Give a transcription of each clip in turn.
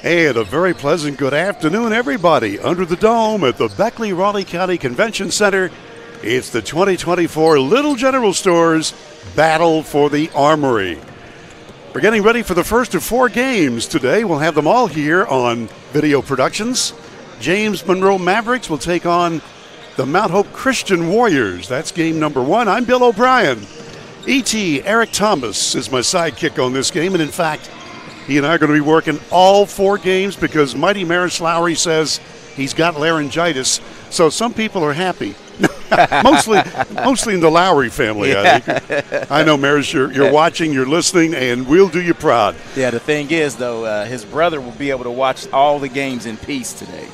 And a very pleasant good afternoon, everybody. Under the dome at the Beckley-Raleigh County Convention Center, it's the 2024 Little General Stores Battle for the Armory. We're getting ready for the first of 4 games today. We'll have them all here on Video Productions. James Monroe Mavericks will take on the Mount Hope Christian Warriors. That's game number 1. I'm Bill O'Brien. E.T. Eric Thomas is my sidekick on this game, and in fact, he and I are going to be working all 4 games because Mighty Maris Lowry says he's got laryngitis. So some people are happy. mostly in the Lowry family, I think. I know, Maris, you're watching, you're listening, and we'll do you proud. Yeah, the thing is, though, his brother will be able to watch all the games in peace today.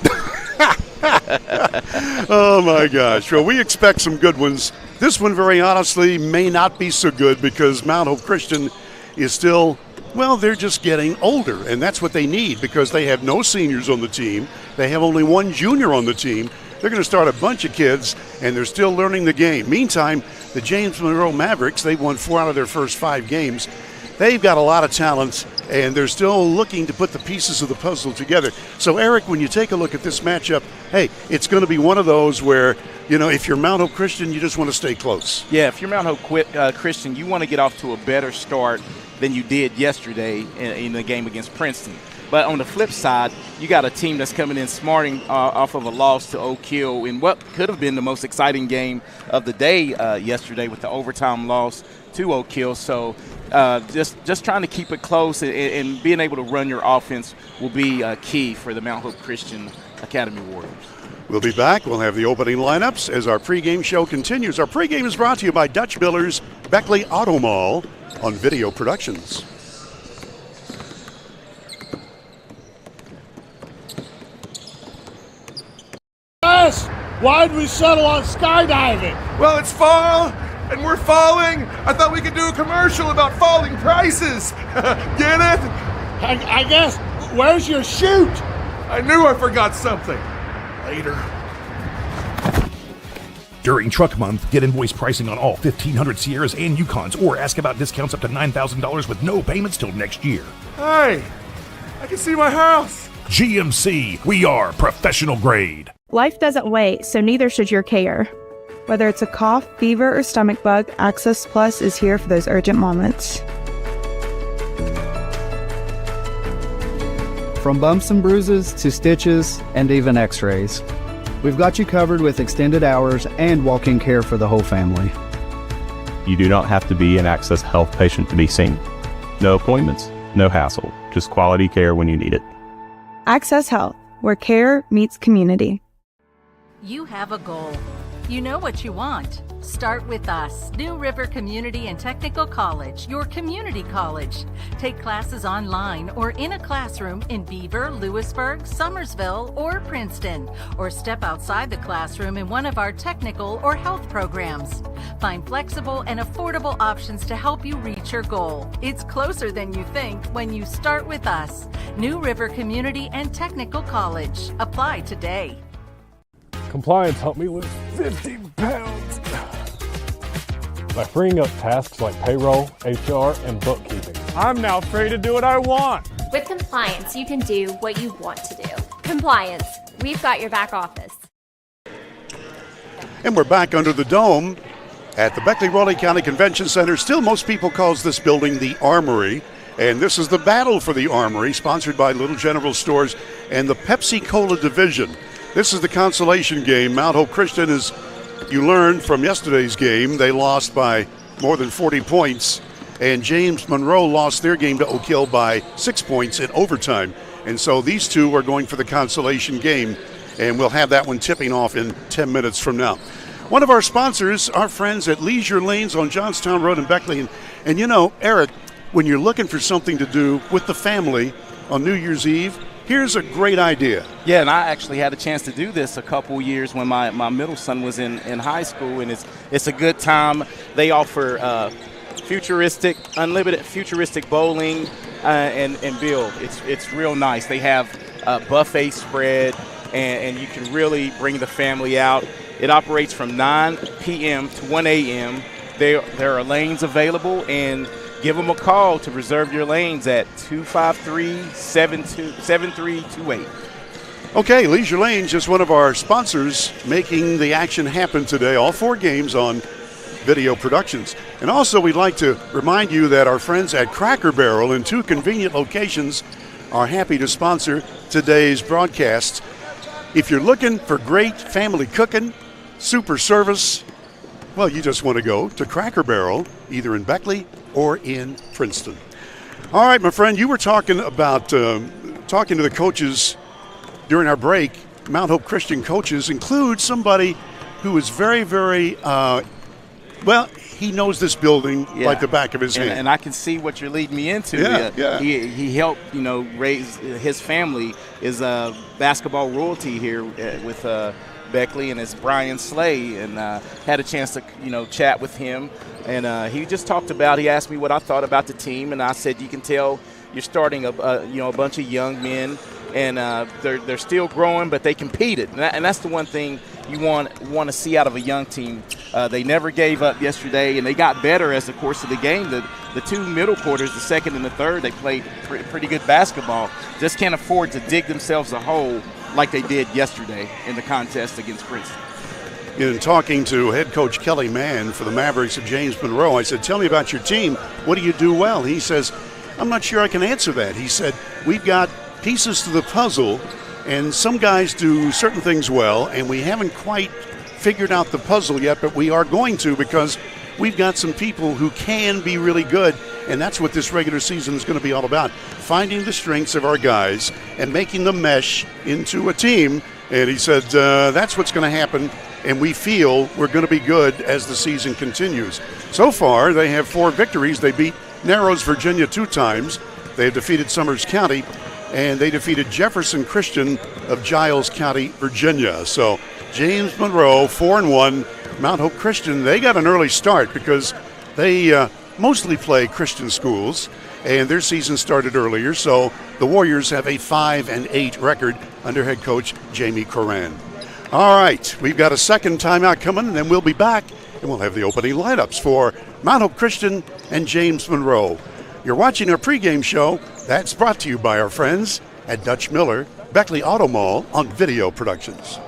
Oh, my gosh. Well, we expect some good ones. This one, very honestly, may not be so good because Mount Hope Christian is still, well, they're just getting older, and that's what they need because they have no seniors on the team. They have only 1 junior on the team. They're going to start a bunch of kids, and they're still learning the game. Meantime, the James Monroe Mavericks, they've won 4 out of their first 5 games. They've got a lot of talent, and they're still looking to put the pieces of the puzzle together. So, Eric, when you take a look at this matchup, hey, it's going to be one of those where, you know, if you're Mount Hope Christian, you just want to stay close. Yeah, if you're Mount Hope Christian, you want to get off to a better start than you did yesterday in the game against Princeton. But on the flip side, you got a team that's coming in smarting off of a loss to Oak Hill in what could have been the most exciting game of the day yesterday with the overtime loss to Oak Hill. So just trying to keep it close and being able to run your offense will be key for the Mount Hope Christian Academy Warriors. We'll be back. We'll have the opening lineups as our pregame show continues. Our pregame is brought to you by Dutch Miller's Beckley Auto Mall on Video Productions. Why'd we settle on skydiving? Well, it's fall, and we're falling. I thought we could do a commercial about falling prices. Get it? I guess. Where's your chute? I knew I forgot something. Later. During Truck Month, get invoice pricing on all 1,500 Sierras and Yukons, or ask about discounts up to $9,000 with no payments till next year. Hey, I can see my house. GMC, we are professional grade. Life doesn't wait, so neither should your care. Whether it's a cough, fever, or stomach bug, Access Plus is here for those urgent moments. From bumps and bruises to stitches and even x-rays, we've got you covered with extended hours and walk-in care for the whole family. You do not have to be an Access Health patient to be seen. No appointments, no hassle, just quality care when you need it. Access Health, where care meets community. You have a goal. You know what you want. Start with us, New River Community and Technical College, your community college. Take classes online or in a classroom in Beaver, Lewisburg, Summersville, or Princeton, or step outside the classroom in one of our technical or health programs. Find flexible and affordable options to help you reach your goal. It's closer than you think when you start with us, New River Community and Technical College. Apply today. Compliance helped me lose 50 pounds by freeing up tasks like payroll, HR, and bookkeeping. I'm now free to do what I want. With Compliance, you can do what you want to do. Compliance, we've got your back office. And we're back under the dome at the Beckley-Raleigh County Convention Center. Still, most people calls this building the Armory. And this is the battle for the Armory, sponsored by Little General Stores and the Pepsi Cola division. This is the consolation game. Mount Hope Christian, as you learned from yesterday's game, they lost by more than 40 points. And James Monroe lost their game to Oak Hill by 6 points in overtime. And so these two are going for the consolation game. And we'll have that one tipping off in 10 minutes from now. One of our sponsors, our friends at Leisure Lanes on Johnstown Road in Beckley. And you know, Eric, when you're looking for something to do with the family on New Year's Eve, here's a great idea. Yeah, and I actually had a chance to do this a couple years when my middle son was in high school, and it's a good time. They offer unlimited futuristic bowling, and Bill, it's real nice. They have a buffet spread, and you can really bring the family out. It operates from 9 p.m. to 1 a.m. There are lanes available, and give them a call to reserve your lanes at 253-7328. Okay, Leisure Lanes, just one of our sponsors, making the action happen today. All 4 games on Video Productions. And also, we'd like to remind you that our friends at Cracker Barrel in 2 convenient locations are happy to sponsor today's broadcast. If you're looking for great family cooking, super service, well, you just want to go to Cracker Barrel, either in Beckley or in Princeton. All right, my friend, you were talking about talking to the coaches during our break. Mount Hope Christian coaches include somebody who is very, very, well, he knows this building like the back of his hand. And I can see what you're leading me into. He helped, raise his family is basketball royalty here with Beckley, and it's Brian Slay, and had a chance to, chat with him. And he just talked about, he asked me what I thought about the team, and I said, you can tell you're starting a bunch of young men, and they're still growing, but they competed. And that's the one thing you want to see out of a young team. They never gave up yesterday, and they got better as the course of the game. The 2 middle quarters, the second and the third, they played pretty good basketball. Just can't afford to dig themselves a hole like they did yesterday in the contest against Princeton. In talking to head coach Kelly Mann for the Mavericks of James Monroe, I said, tell me about your team. What do you do well? He says, I'm not sure I can answer that. He said, we've got pieces to the puzzle, and some guys do certain things well, and we haven't quite figured out the puzzle yet, but we are going to, because we've got some people who can be really good, and that's what this regular season is going to be all about, finding the strengths of our guys and making them mesh into a team. And he said that's what's going to happen, and we feel we're going to be good as the season continues. So far, they have 4 victories. They beat Narrows, Virginia 2 times. They have defeated Summers County, and they defeated Jefferson Christian of Giles County, Virginia. So James Monroe, 4-1. Mount Hope Christian, they got an early start because they mostly play Christian schools, and their season started earlier. So the Warriors have a 5-8 record under head coach Jamie Coran. All right, we've got a second timeout coming, and then we'll be back, and we'll have the opening lineups for Mount Hope Christian and James Monroe. You're watching our pregame show. That's brought to you by our friends at Dutch Miller, Beckley Auto Mall on Video Productions.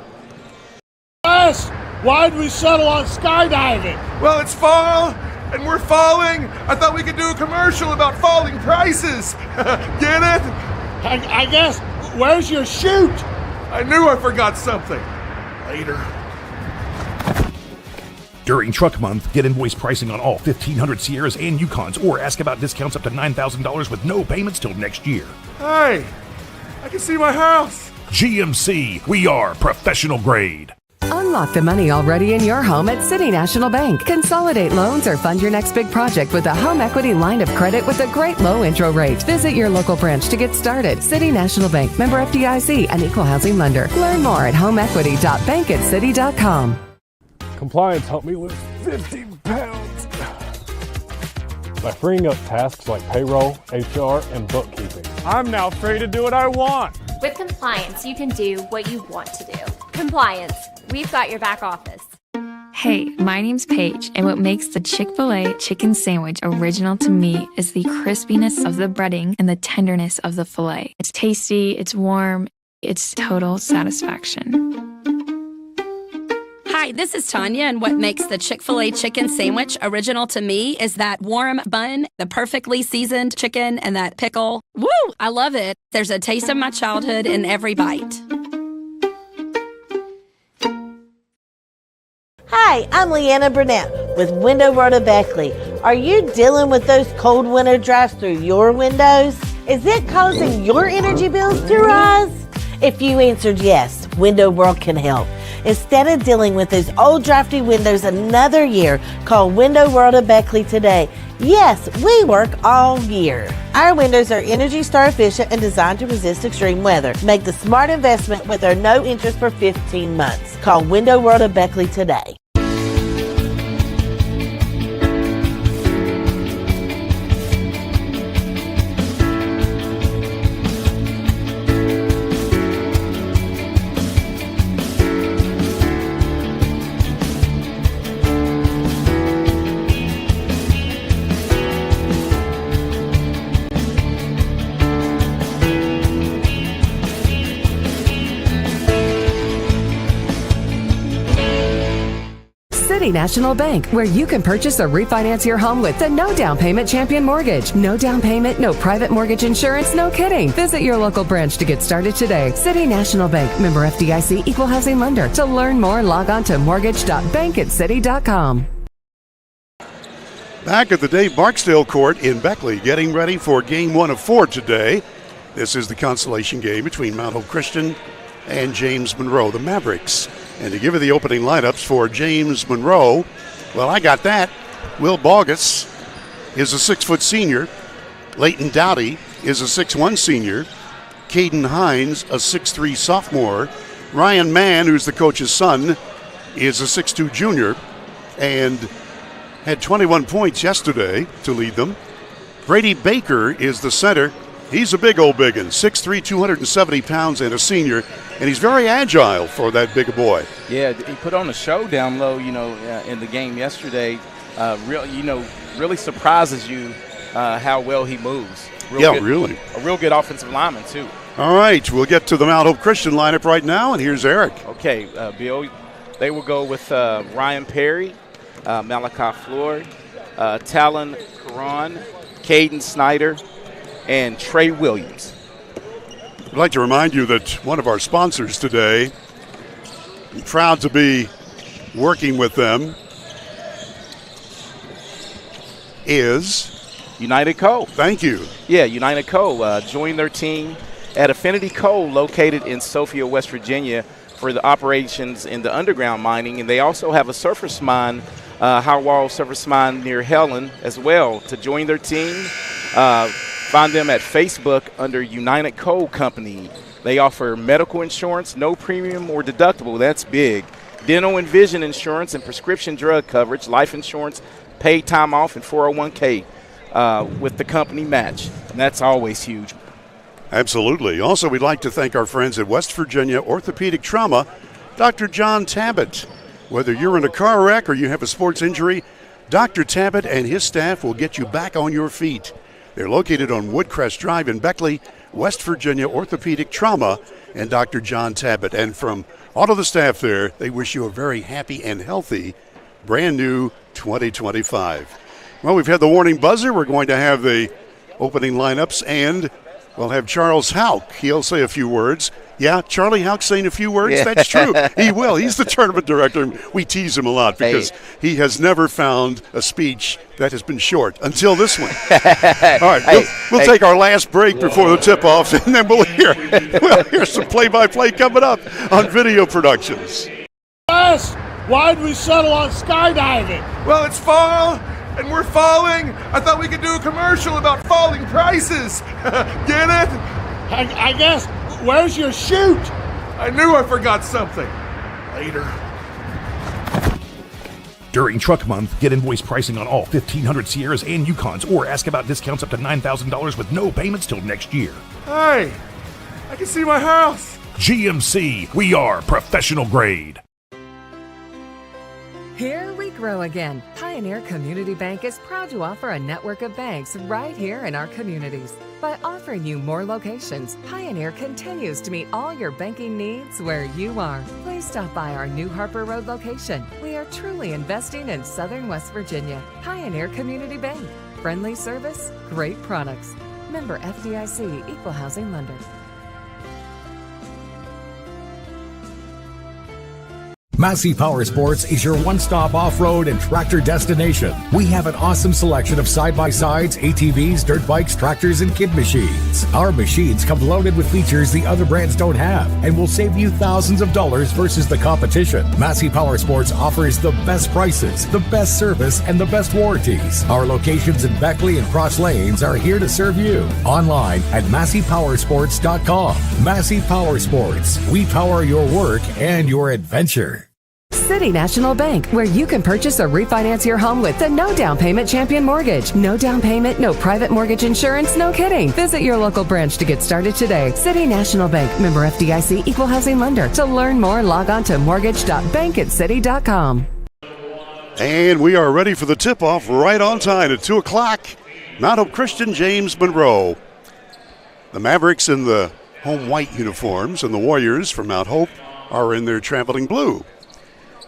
Why'd we settle on skydiving? Well, it's fall, and we're falling. I thought we could do a commercial about falling prices. Get it? I guess. Where's your chute? I knew I forgot something. Later. During Truck Month, get invoice pricing on all 1,500 Sierras and Yukons, or ask about discounts up to $9,000 with no payments till next year. Hey, I can see my house. GMC, we are professional grade. Unlock the money already in your home at City National Bank. Consolidate loans or fund your next big project with a home equity line of credit with a great low intro rate. Visit your local branch to get started. City National Bank, member FDIC, an equal housing lender. Learn more at homeequity.bankatcity.com. Compliance helped me lose 50 pounds by freeing up tasks like payroll, HR, and bookkeeping. I'm now free to do what I want. With compliance, you can do what you want to do. Compliance, we've got your back office. Hey, my name's Paige, and what makes the Chick-fil-A chicken sandwich original to me is the crispiness of the breading and the tenderness of the filet. It's tasty, it's warm, it's total satisfaction. Hi, this is Tanya, and what makes the Chick-fil-A chicken sandwich original to me is that warm bun, the perfectly seasoned chicken, and that pickle. Woo! I love it. There's a taste of my childhood in every bite. Hi, I'm Leanna Burnett with Window World of Beckley. Are you dealing with those cold winter drafts through your windows? Is it causing your energy bills to rise? If you answered yes, Window World can help. Instead of dealing with those old drafty windows another year, call Window World of Beckley today. Yes, we work all year. Our windows are Energy Star efficient and designed to resist extreme weather. Make the smart investment with our no interest for 15 months. Call Window World of Beckley today. City National Bank, where you can purchase or refinance your home with the no down payment champion mortgage. No down payment, no private mortgage insurance, no kidding. Visit your local branch to get started today. City National Bank, member FDIC, equal housing lender. To learn more, log on to mortgage.bankatcity.com. Back at the Dave Barksdale Court in Beckley, getting ready for game 1 of 4 today. This is the consolation game between Mount Hope Christian and James Monroe, the Mavericks. And to give you the opening lineups for James Monroe, well, I got that. Will Bogus is a 6-foot senior. Leighton Dowdy is a 6'1 senior. Caden Hines, a 6'3 sophomore. Ryan Mann, who's the coach's son, is a 6'2 junior and had 21 points yesterday to lead them. Brady Baker is the center. He's a big old biggin, 6'3", 270 pounds, and a senior, and he's very agile for that big boy. Yeah, he put on a show down low, in the game yesterday. Really surprises you how well he moves. Really. A real good offensive lineman, too. All right, we'll get to the Mount Hope Christian lineup right now, and here's Eric. Okay, Bill, they will go with Ryan Perry, Malachi Floyd, Talon Karan, Caden Snyder, and Trey Williams. I'd like to remind you that one of our sponsors today, I'm proud to be working with them, is United Coal. Thank you. Yeah, United Coal. Joined their team at Affinity Coal, located in Sophia, West Virginia, for the operations in the underground mining. And they also have a surface mine, Howard surface mine near Helen as well. To join their team, find them at Facebook under United Coal Company. They offer medical insurance, no premium or deductible. That's big. Dental and vision insurance and prescription drug coverage, life insurance, paid time off, and 401k with the company match. And that's always huge. Absolutely. Also, we'd like to thank our friends at West Virginia Orthopedic Trauma, Dr. John Tabbitt. Whether you're in a car wreck or you have a sports injury, Dr. Tabbitt and his staff will get you back on your feet. They're located on Woodcrest Drive in Beckley, West Virginia Orthopedic Trauma, and Dr. John Tabbitt. And from all of the staff there, they wish you a very happy and healthy brand new 2025. Well, we've had the warning buzzer. We're going to have the opening lineups, and we'll have Charles Houck. He'll say a few words. Yeah, Charlie Houck saying a few words? Yeah. That's true. He will. He's the tournament director. We tease him a lot because he has never found a speech that has been short until this one. All right, we'll take our last break before the tip-off, and then we'll hear some play-by-play coming up on Video Productions. Yes, why'd we settle on skydiving? Well, it's fall, and we're falling. I thought we could do a commercial about falling prices. Get it? I guess. Where's your chute? I knew I forgot something. Later. During Truck Month, get invoice pricing on all 1,500 Sierras and Yukons, or ask about discounts up to $9,000 with no payments till next year. Hey, I can see my house. GMC, we are professional grade. Here we grow again. Pioneer Community Bank is proud to offer a network of banks right here in our communities. By offering you more locations, Pioneer continues to meet all your banking needs where you are. Please stop by our New Harper Road location. We are truly investing in Southern West Virginia. Pioneer Community Bank. Friendly service, great products. Member FDIC, equal housing lender. Massey Power Sports is your one-stop off-road and tractor destination. We have an awesome selection of side-by-sides, ATVs, dirt bikes, tractors, and kid machines. Our machines come loaded with features the other brands don't have and will save you thousands of dollars versus the competition. Massey Power Sports offers the best prices, the best service, and the best warranties. Our locations in Beckley and Cross Lanes are here to serve you. Online at MasseyPowersports.com. Massey Power Sports. We power your work and your adventure. City National Bank, where you can purchase or refinance your home with the no down payment champion mortgage. No down payment, no private mortgage insurance, no kidding. Visit your local branch to get started today. City National Bank, member FDIC, equal housing lender. To learn more, log on to mortgage.bankatcity.com. And we are ready for the tip-off right on time at 2 o'clock. Mount Hope Christian, James Monroe. The Mavericks in the home white uniforms, and the Warriors from Mount Hope are in their traveling blue.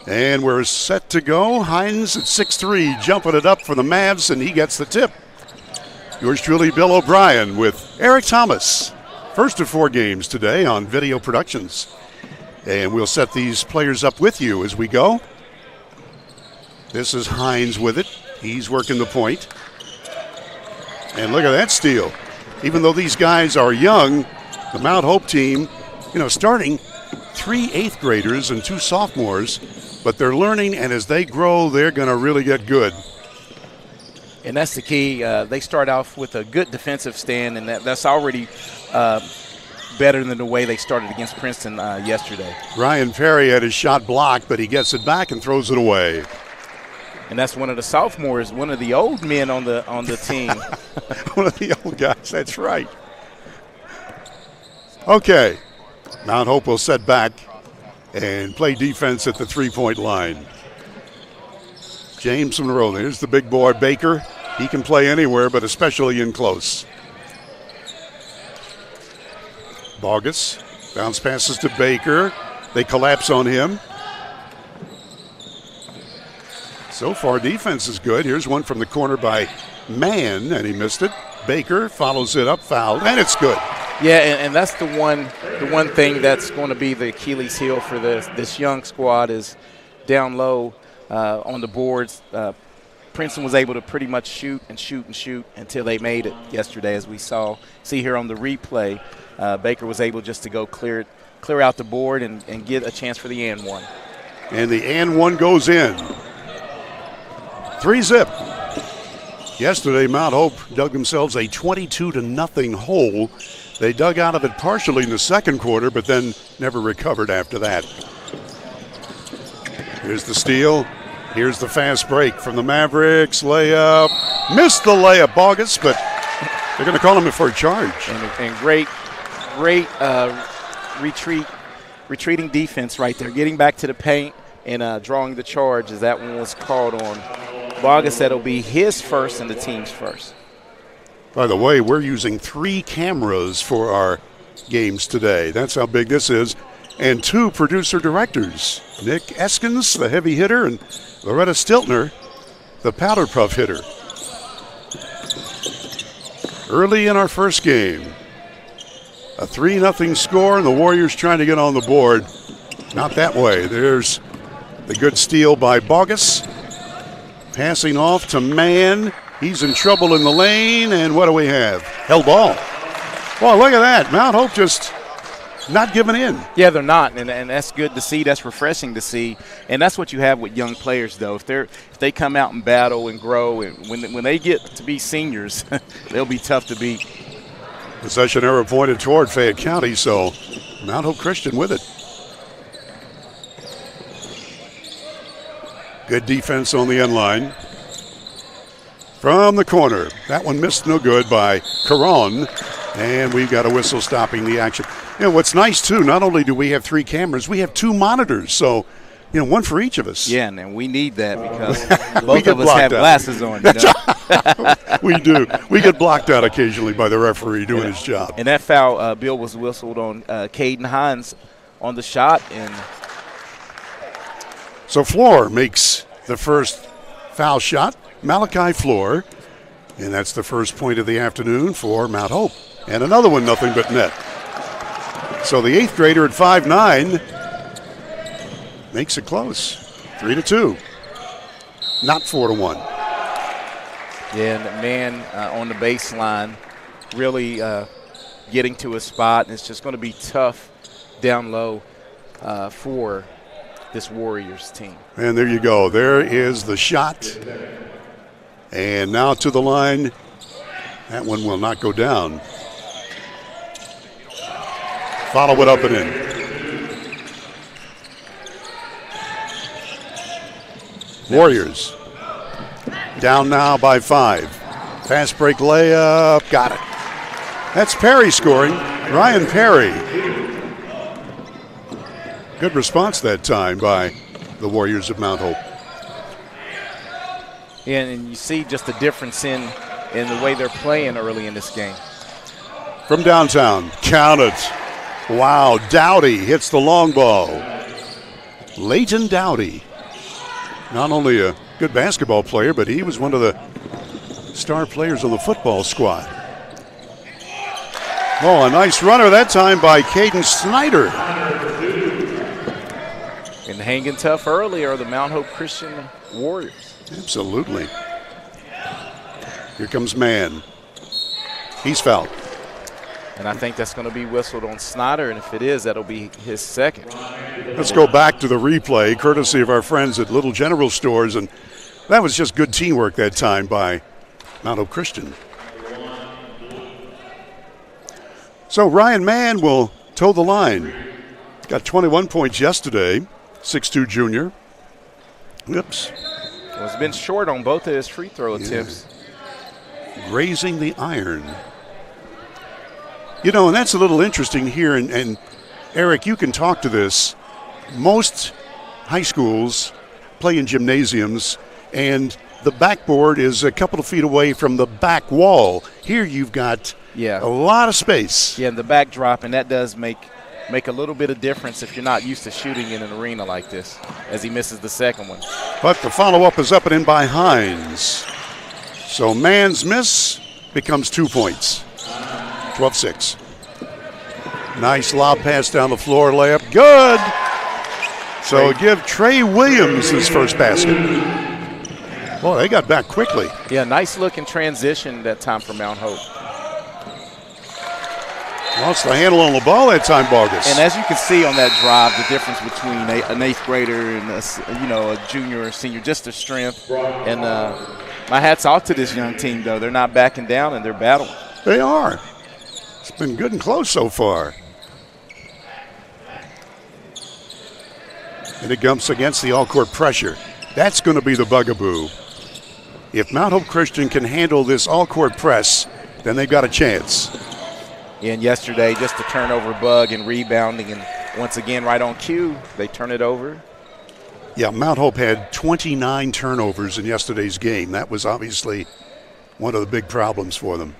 And we're set to go. Hines at 6'3", jumping it up for the Mavs, and he gets the tip. Yours truly, Bill O'Brien, with Eric Thomas. First of 4 games today on Video Productions. And we'll set these players up with you as we go. This is Hines with it. He's working the point. And look at that steal. Even though these guys are young, the Mount Hope team, starting 3 8th graders and 2 sophomores, but they're learning, and as they grow, they're going to really get good. And that's the key. They start off with a good defensive stand, and that's already better than the way they started against Princeton yesterday. Ryan Perry had his shot blocked, but he gets it back and throws it away. And that's one of the sophomores, one of the old men on the team. One of the old guys, that's right. Okay, Mount Hope will set back and play defense at the 3-point line. James Monroe, there's the big boy Baker. He can play anywhere, but especially in close. Bogus, bounce passes to Baker. They collapse on him. So far, defense is good. Here's one from the corner by Mann, and he missed it. Baker follows it up, fouled, and it's good. Yeah, and that's the one thing that's going to be the Achilles heel for this young squad is down low on the boards. Princeton was able to pretty much shoot until they made it yesterday, as we see here on the replay. Baker was able just to go clear out the board and get a chance for the and one. And the and one goes in. 3-zip. Yesterday, Mount Hope dug themselves a 22-0 hole. They dug out of it partially in the second quarter, but then never recovered after that. Here's the steal. Here's the fast break from the Mavericks. Layup. Missed the layup, Bogus, but they're going to call him for a charge. And great retreating defense right there. Getting back to the paint and drawing the charge as that one was called on. Bogus said it'll be his first and the team's first. By the way, we're using 3 cameras for our games today. That's how big this is. And 2 producer-directors. Nick Eskins, the heavy hitter, and Loretta Stiltner, the powder puff hitter. Early in our first game, a 3-0 score, and the Warriors trying to get on the board. Not that way. There's the good steal by Bogus. Passing off to Mann. He's in trouble in the lane, and what do we have? Held ball. Well, look at that. Mount Hope just not giving in. Yeah, they're not, and that's good to see. That's refreshing to see, and that's what you have with young players, though. If they come out and battle and grow, and when they get to be seniors, they'll be tough to beat. Possession arrow pointed toward Fayette County, so Mount Hope Christian with it. Good defense on the end line. From the corner. That one missed, no good by Caron. And we've got a whistle stopping the action. What's nice, too, not only do we have 3 cameras, we have 2 monitors. So, one for each of us. Yeah, and we need that because both of us have glasses on. We do. We get blocked out occasionally by the referee doing his job. And that foul, Bill, was whistled on Caden Hines on the shot. And so Floor makes the first foul shot. Malachi Floor. And that's the first point of the afternoon for Mount Hope. And another one, nothing but net. So the 8th grader at 5'9" makes it close. 3-2. Not 4-1. Yeah, and the man on the baseline really getting to a spot. And it's just going to be tough down low for this Warriors team. And there you go. There is the shot. And now to the line. That one will not go down. Follow it up and in. Warriors down now by 5. Fast break layup. Got it. That's Perry scoring. Ryan Perry. Good response that time by the Warriors of Mount Hope. And you see just the difference in the way they're playing early in this game. From downtown, count it. Wow, Dowdy hits the long ball. Leighton Dowdy. Not only a good basketball player, but he was one of the star players on the football squad. Oh, a nice runner that time by Caden Snyder. And hanging tough early are the Mount Hope Christian Warriors. Absolutely. Here comes Mann. He's fouled. And I think that's going to be whistled on Snyder, and if it is, that'll be his second. Let's go back to the replay, courtesy of our friends at Little General Stores, and that was just good teamwork that time by Mount Hope Christian. So Ryan Mann will toe the line. Got 21 points yesterday, 6'2" junior. Whoops. Well, he's been short on both of his free throw attempts. Grazing the iron. You know, and that's a little interesting here, and Eric, you can talk to this. Most high schools play in gymnasiums, and the backboard is a couple of feet away from the back wall. Here you've got a lot of space. Yeah, and the backdrop, and that does make a little bit of difference if you're not used to shooting in an arena like this, as he misses the second one. But the follow-up is up and in by Hines. So Mann's miss becomes 2 points. 12-6. Nice lob pass down the floor, layup. Good. So give Trey Williams his first basket. Boy, they got back quickly. Yeah, nice look in transition that time for Mount Hope. Lost the handle on the ball that time, Bogus. And as you can see on that drive, the difference between an eighth grader and a junior or senior, just the strength. And my hat's off to this young team, though. They're not backing down, and they're battling. They are. It's been good and close so far. And it comes against the all-court pressure. That's going to be the bugaboo. If Mount Hope Christian can handle this all-court press, then they've got a chance. And yesterday, just a turnover bug and rebounding, and once again, right on cue, they turn it over. Yeah, Mount Hope had 29 turnovers in yesterday's game. That was obviously one of the big problems for them.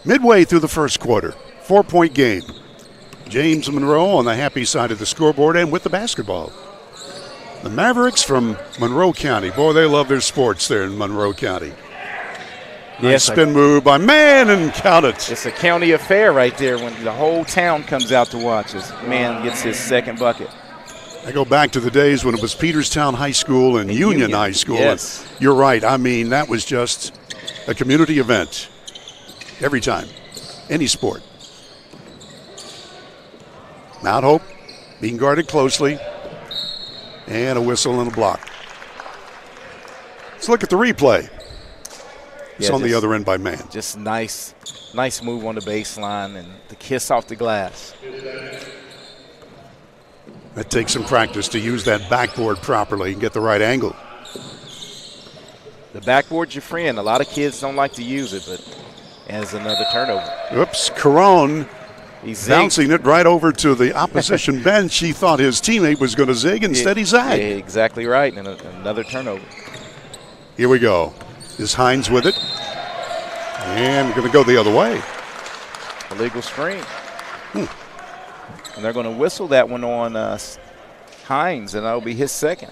Midway through the first quarter, 4-point game. James Monroe on the happy side of the scoreboard and with the basketball. The Mavericks from Monroe County. Boy, they love their sports there in Monroe County. Nice spin move by Mann and count it. It's a county affair right there when the whole town comes out to watch as Mann gets his second bucket. I go back to the days when it was Peterstown High School and Union High School. Yes. And you're right. I mean, that was just a community event every time, any sport. Mount Hope being guarded closely, and a whistle and a block. Let's look at the replay. It's on the other end by Mann. Just nice move on the baseline and the kiss off the glass. That takes some practice to use that backboard properly and get the right angle. The backboard's your friend. A lot of kids don't like to use it, but as another turnover. Oops, Caron He's bouncing it right over to the opposition bench. He thought his teammate was going to zig. Instead, he zagged. Yeah, exactly right, and another turnover. Here we go. Is Hines with it? And we're going to go the other way. Illegal screen. And they're going to whistle that one on Hines, and that'll be his second.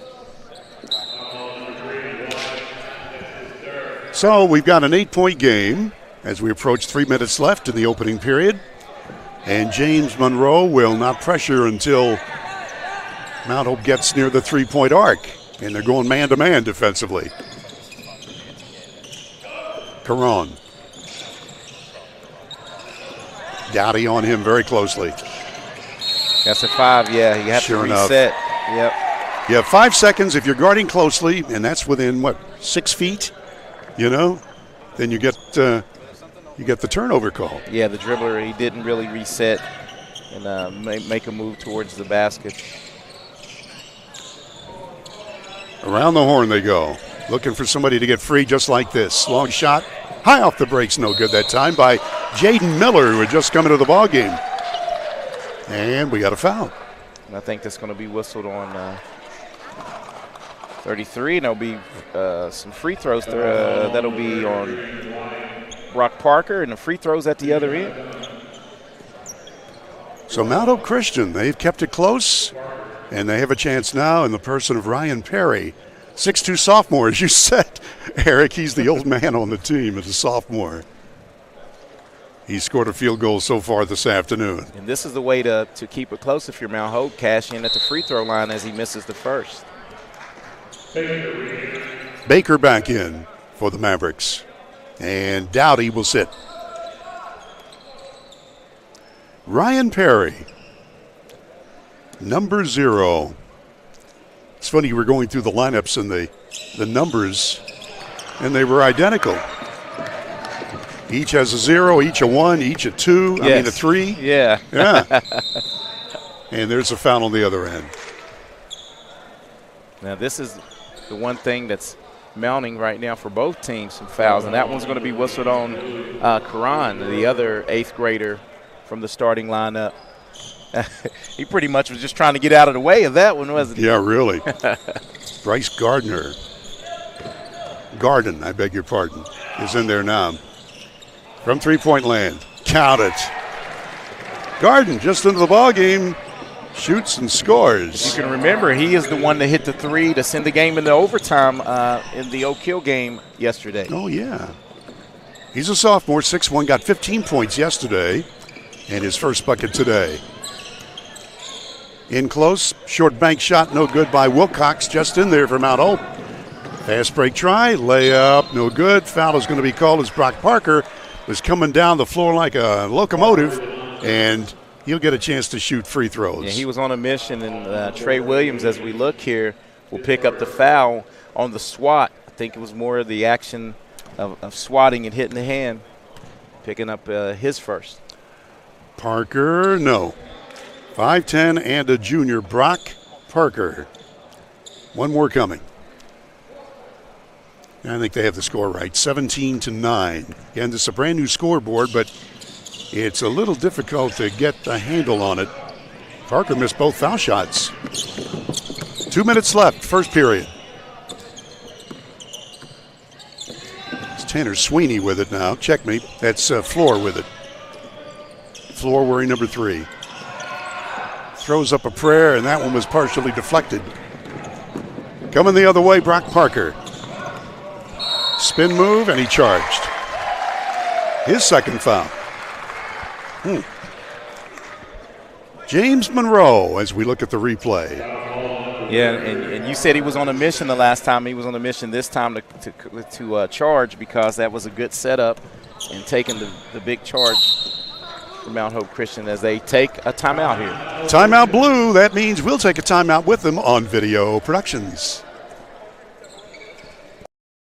So we've got an 8-point game as we approach 3 minutes left in the opening period. And James Monroe will not pressure until Mount Hope gets near the 3-point arc. And they're going man-to-man defensively. Caron. Dowdy on him very closely. That's a 5, yeah. You have to reset. Yep. You have 5 seconds if you're guarding closely, and that's within, 6 feet? Then you get the turnover call. Yeah, the dribbler, he didn't really reset and make a move towards the basket. Around the horn they go. Looking for somebody to get free just like this. Long shot. High off the brakes, no good that time by Jaden Miller, who had just come into the ball game. And we got a foul. And I think that's going to be whistled on 33, and there'll be some free throws there. That'll be on Brock Parker, and the free throws at the other end. So Mount Hope Christian, they've kept it close. And they have a chance now in the person of Ryan Perry, 6'2" sophomore, as you said. Eric, he's the old man on the team as a sophomore. He scored a field goal so far this afternoon. And this is the way to keep it close if you're Mount Hope, cash in at the free throw line as he misses the first. Baker back in for the Mavericks. And Dowdy will sit. Ryan Perry, number 0. It's funny, you were going through the lineups and the numbers, and they were identical. Each has a 0, each a 1, each a 2, Yes. I mean a 3. Yeah. Yeah. And there's a foul on the other end. Now this is the one thing that's mounting right now for both teams, some fouls, and that one's going to be whistled on Karan, the other 8th grader from the starting lineup. He pretty much was just trying to get out of the way of that one, wasn't he? Yeah, really. Bryce Garden, I beg your pardon, is in there now. From three-point land. Count it. Garden just into the ball game, shoots and scores. You can remember he is the one that hit the 3 to send the game into overtime in the Oak Hill game yesterday. Oh, yeah. He's a sophomore, 6'1", got 15 points yesterday, and his first bucket today. In close, short bank shot, no good by Wilcox, just in there for Mount Hope. Fast break try, layup, no good. Foul is going to be called as Brock Parker was coming down the floor like a locomotive, and he'll get a chance to shoot free throws. Yeah, he was on a mission, and Trey Williams, as we look here, will pick up the foul on the swat. I think it was more of the action of swatting and hitting the hand, picking up his first. Parker, no. 5'10" and a junior, Brock Parker. One more coming. I think they have the score right, 17-9. Again, this is a brand new scoreboard, but it's a little difficult to get the handle on it. Parker missed both foul shots. 2 minutes left, first period. It's Tanner Sweeney with it now. Check me. That's Floor with it. Floor wearing number 3. Throws up a prayer, and that one was partially deflected. Coming the other way, Brock Parker. Spin move, and he charged. His second foul. James Monroe, as we look at the replay. Yeah, and you said he was on a mission the last time. He was on a mission this time to charge, because that was a good setup and taking the big charge for Mount Hope Christian as they take a timeout here. Timeout blue. That means we'll take a timeout with them on Video Productions.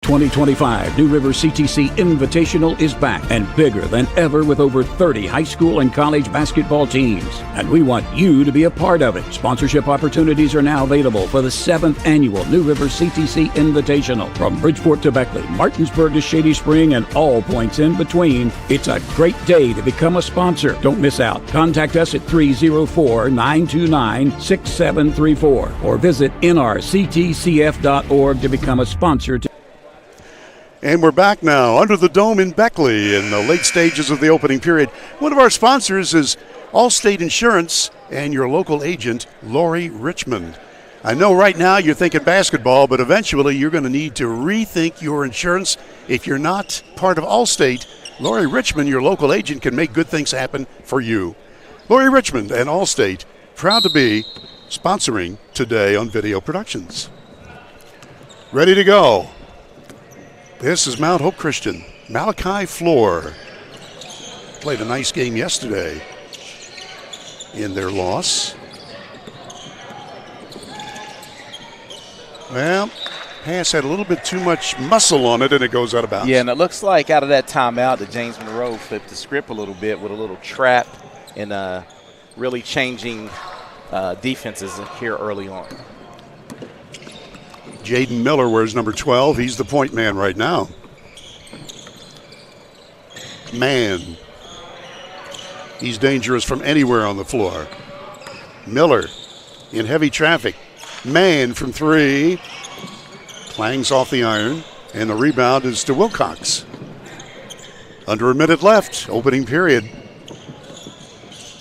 2025 New River CTC Invitational is back and bigger than ever with over 30 high school and college basketball teams. And we want you to be a part of it. Sponsorship opportunities are now available for the 7th annual New River CTC Invitational. From Bridgeport to Beckley, Martinsburg to Shady Spring, and all points in between, it's a great day to become a sponsor. Don't miss out. Contact us at 304-929-6734 or visit nrctcf.org to become a sponsor. And we're back now under the dome in Beckley in the late stages of the opening period. One of our sponsors is Allstate Insurance and your local agent, Lori Richmond. I know right now you're thinking basketball, but eventually you're going to need to rethink your insurance. If you're not part of Allstate, Lori Richmond, your local agent, can make good things happen for you. Lori Richmond and Allstate, proud to be sponsoring today on Video Productions. Ready to go. This is Mount Hope Christian. Malachi Floor played a nice game yesterday in their loss. Well, pass had a little bit too much muscle on it, and it goes out of bounds. Yeah, and it looks like out of that timeout that James Monroe flipped the script a little bit with a little trap and really changing defenses here early on. Jaden Miller wears number 12. He's the point man right now. Man. He's dangerous from anywhere on the floor. Miller in heavy traffic. Man from 3. Clangs off the iron, and the rebound is to Wilcox. Under a minute left, opening period.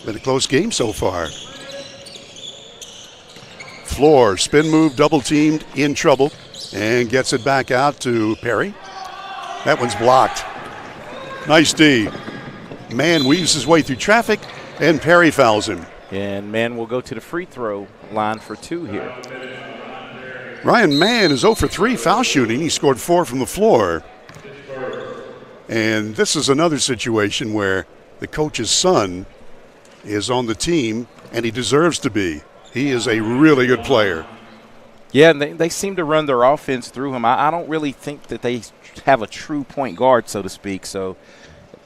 Been a close game so far. Floor, spin move, double teamed, in trouble, and gets it back out to Perry. That one's blocked. Nice D. Mann weaves his way through traffic, and Perry fouls him. And Mann will go to the free throw line for 2 here. Ryan Mann is 0 for 3 foul shooting. He scored 4 from the floor. And this is another situation where the coach's son is on the team, and he deserves to be. He is a really good player. Yeah, and they seem to run their offense through him. I don't really think that they have a true point guard, so to speak. So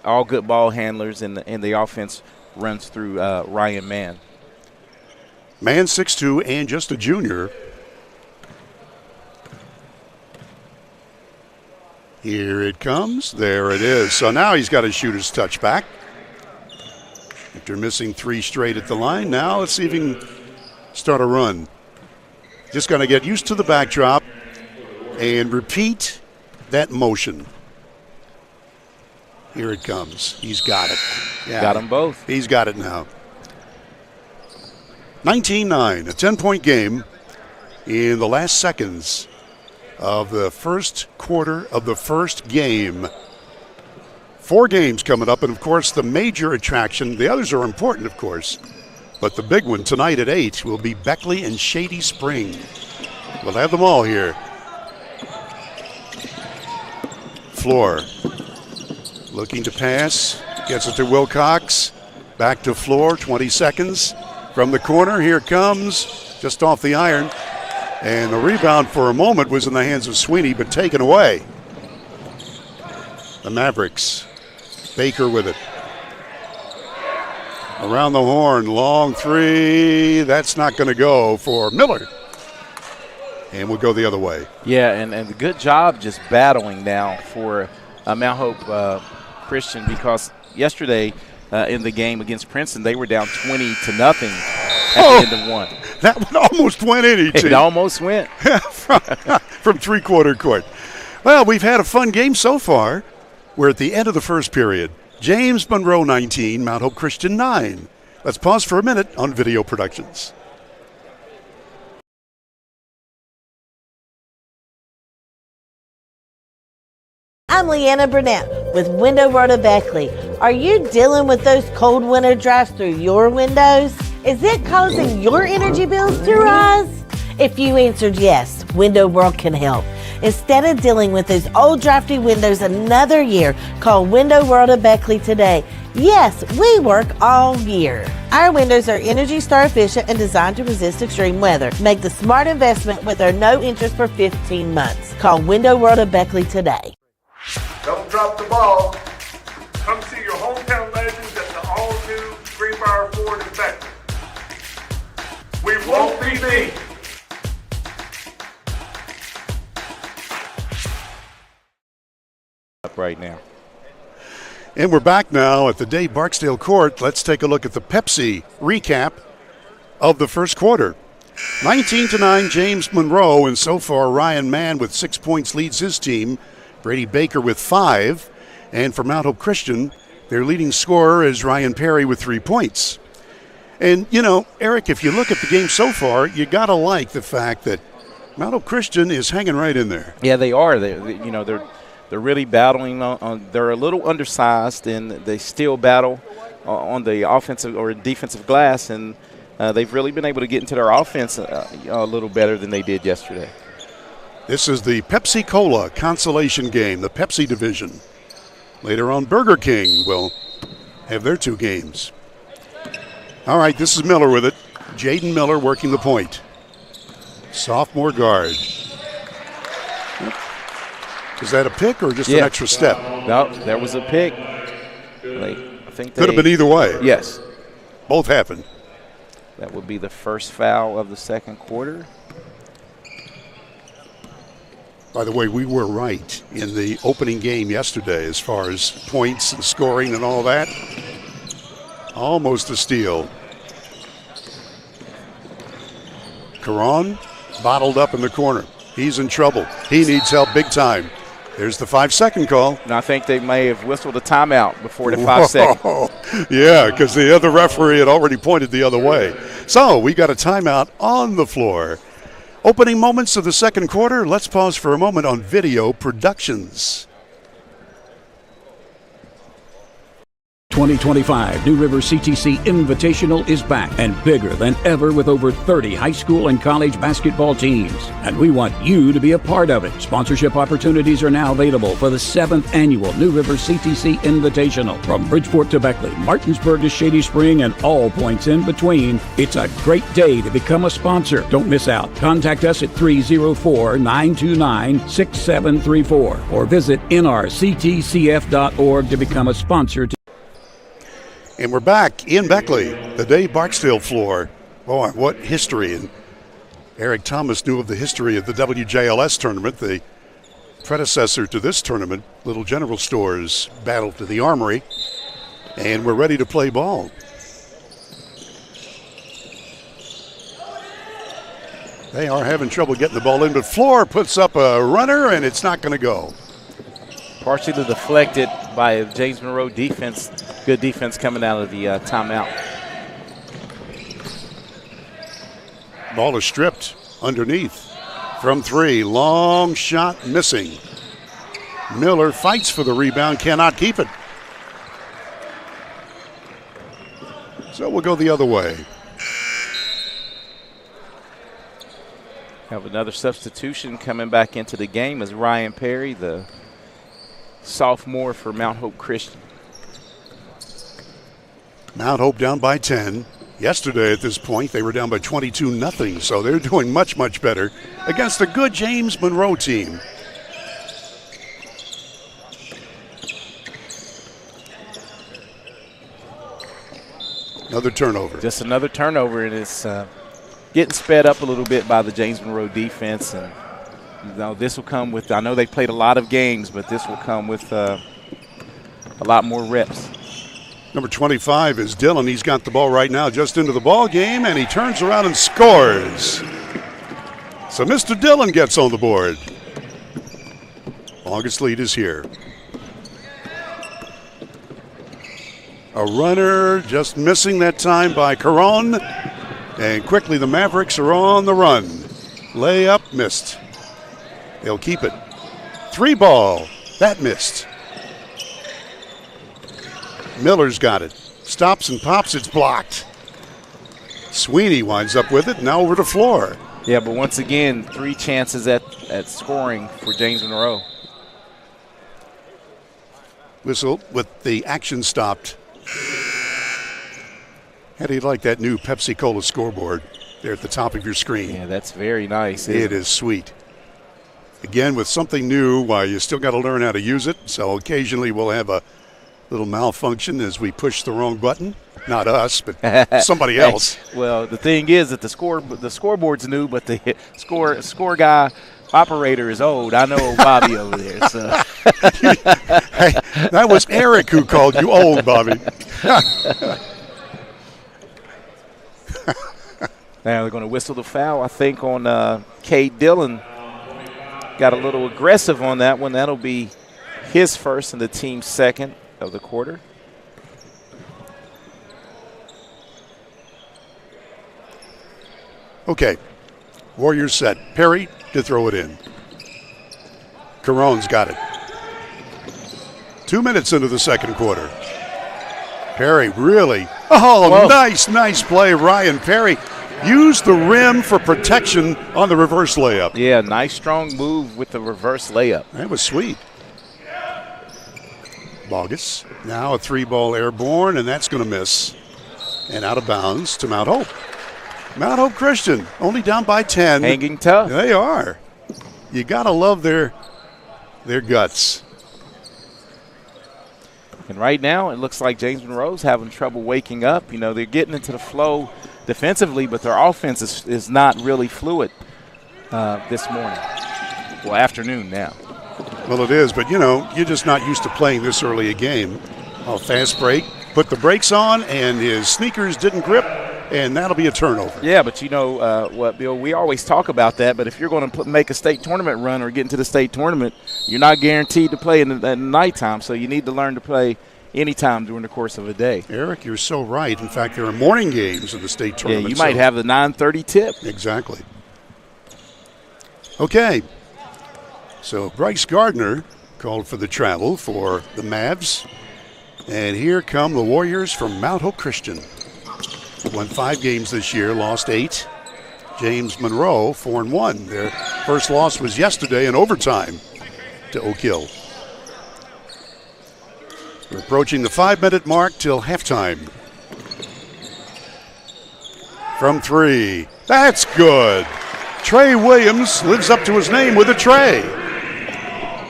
all good ball handlers, and the offense runs through Ryan Mann. Mann 6'2", and just a junior. Here it comes. There it is. So now he's got a shooter's touch back. After missing 3 straight at the line, now let's see if he can start a run. Just going to get used to the backdrop and repeat that motion. Here it comes. He's got it. Yeah. Got them both. He's got it now. 19-9, a 10-point game in the last seconds of the first quarter of the first game. 4 games coming up, and of course the major attraction, the others are important of course, but the big one tonight at 8 will be Beckley and Shady Spring. We'll have them all here. Floor looking to pass, gets it to Wilcox, back to Floor, 20 seconds. From the corner, here it comes, just off the iron. And the rebound for a moment was in the hands of Sweeney, but taken away. The Mavericks. Baker with it. Around the horn, long 3. That's not going to go for Miller. And we'll go the other way. Yeah, and good job just battling now for Mount Hope Christian, because yesterday in the game against Princeton, they were down 20-0 at the end of 1. That one almost went in, E.T. It almost went. from three-quarter court. Well, we've had a fun game so far. We're at the end of the first period. James Monroe 19, Mount Hope Christian 9. Let's pause for a minute on Video Productions. I'm Leanna Burnett with Window World of Beckley. Are you dealing with those cold winter drafts through your windows? Is it causing your energy bills to rise? If you answered yes, Window World can help. Instead of dealing with those old drafty windows another year, call Window World of Beckley today. Yes, we work all year. Our windows are Energy Star efficient and designed to resist extreme weather. Make the smart investment with our no interest for 15 months. Call Window World of Beckley today. Don't drop the ball. Come see your hometown legends at the all-new Greenbrier Ford in Beckley. We won't be beat. Up right now. And we're back now at the Dave Barksdale Court. Let's take a look at the Pepsi recap of the first quarter. 19-9, James Monroe, and so far Ryan Mann with 6 points leads his team. Brady Baker with 5. And for Mount Hope Christian, their leading scorer is Ryan Perry with 3 points. And, you know, Eric, if you look at the game so far, you got to like the fact that Mount Hope Christian is hanging right in there. Yeah, they are. They're really battling on. They're a little undersized, and they still battle on the offensive or defensive glass, and they've really been able to get into their offense a little better than they did yesterday. This is the Pepsi-Cola consolation game, the Pepsi division. Later on, Burger King will have their 2 games. All right, this is Miller with it. Jaden Miller working the point. Sophomore guard. Is that a pick or just an extra step? No, that was a pick. Could have been either way. Yes. Both happened. That would be the first foul of the second quarter. By the way, we were right in the opening game yesterday as far as points and scoring and all that. Almost a steal. Caron bottled up in the corner. He's in trouble. He needs help big time. There's the 5-second call. And I think they may have whistled a timeout before the 5 seconds. Yeah, because the other referee had already pointed the other way. So we got a timeout on the floor. Opening moments of the second quarter. Let's pause for a moment on video productions. 2025 New River CTC Invitational is back and bigger than ever with over 30 high school and college basketball teams. And we want you to be a part of it. Sponsorship opportunities are now available for the 7th annual New River CTC Invitational. From Bridgeport to Beckley, Martinsburg to Shady Spring, and all points in between, it's a great day to become a sponsor. Don't miss out. Contact us at 304-929-6734 or visit nrctcf.org to become a sponsor. And we're back in Beckley, the Dave Barksdale floor. Boy, what history. And Eric Thomas knew of the history of the WJLS tournament, the predecessor to this tournament. Little General Stores battle to the Armory. And we're ready to play ball. They are having trouble getting the ball in, but Floor puts up a runner, and it's not going to go. Partially deflected by James Monroe defense. Good defense coming out of the timeout. Ball is stripped underneath. From three, long shot missing. Miller fights for the rebound, cannot keep it. So we'll go the other way. Have another substitution coming back into the game as Ryan Perry, the sophomore for Mount Hope Christian. Mount Hope down by 10. Yesterday at this point, they were down by 22-0, so they're doing much, much better against a good James Monroe team. Another turnover. Just another turnover, and it's getting sped up a little bit by the James Monroe defense. And you know, this will come with, I know they played a lot of games, but this will come with a lot more reps. Number 25 is Dillon. He's got the ball right now just into the ball game, and he turns around and scores. So Mr. Dillon gets on the board. Longest lead is here. A runner just missing that time by Caron. And quickly the Mavericks are on the run. Layup missed. They'll keep it. 3 ball. That missed. Miller's got it. Stops and pops. It's blocked. Sweeney winds up with it. Now over to Floor. Yeah, but once again, 3 chances at scoring for James Monroe. Whistle with the action stopped. How do you like that new Pepsi Cola scoreboard there at the top of your screen? Yeah, that's very nice. It is sweet. Again, with something new, you still got to learn how to use it. So occasionally we'll have a little malfunction as we push the wrong button. Not us, but somebody else. Well, the thing is that the scoreboard's new, but the score guy operator is old. I know old Bobby over there. So. Hey, that was Eric who called you old, Bobby. Now they're going to whistle the foul, I think, on Cade Dillon. Got a little aggressive on that one. That'll be his first and the team's second of the quarter. Okay. Warriors set. Perry to throw it in. Caron's got it. 2 minutes into the second quarter. Perry really. Oh, whoa. Nice play. Ryan Perry used the rim for protection on the reverse layup. Yeah, nice strong move with the reverse layup. That was sweet. Bogus. Now a 3-ball airborne, and that's going to miss. And out of bounds to Mount Hope. Mount Hope Christian only down by 10. Hanging tough. They are. You got to love their guts. And right now it looks like James Monroe's having trouble waking up. You know, they're getting into the flow defensively, but their offense is not really fluid this morning. Well, afternoon now. Well, it is, but, you're just not used to playing this early a game. A fast break, put the brakes on, and his sneakers didn't grip, and that'll be a turnover. Yeah, but what, Bill, we always talk about that, but if you're going to make a state tournament run or get into the state tournament, you're not guaranteed to play in the nighttime, so you need to learn to play anytime during the course of a day. Eric, you're so right. In fact, there are morning games in the state tournament. Yeah, you might have the 9:30 tip. Exactly. Okay. So Bryce Gardner called for the travel for the Mavs. And here come the Warriors from Mount Hope Christian. Won 5 games this year, lost 8. James Monroe, 4-1. Their first loss was yesterday in overtime to Oak Hill. We're approaching the 5-minute mark till halftime. From 3. That's good. Trey Williams lives up to his name with a tray.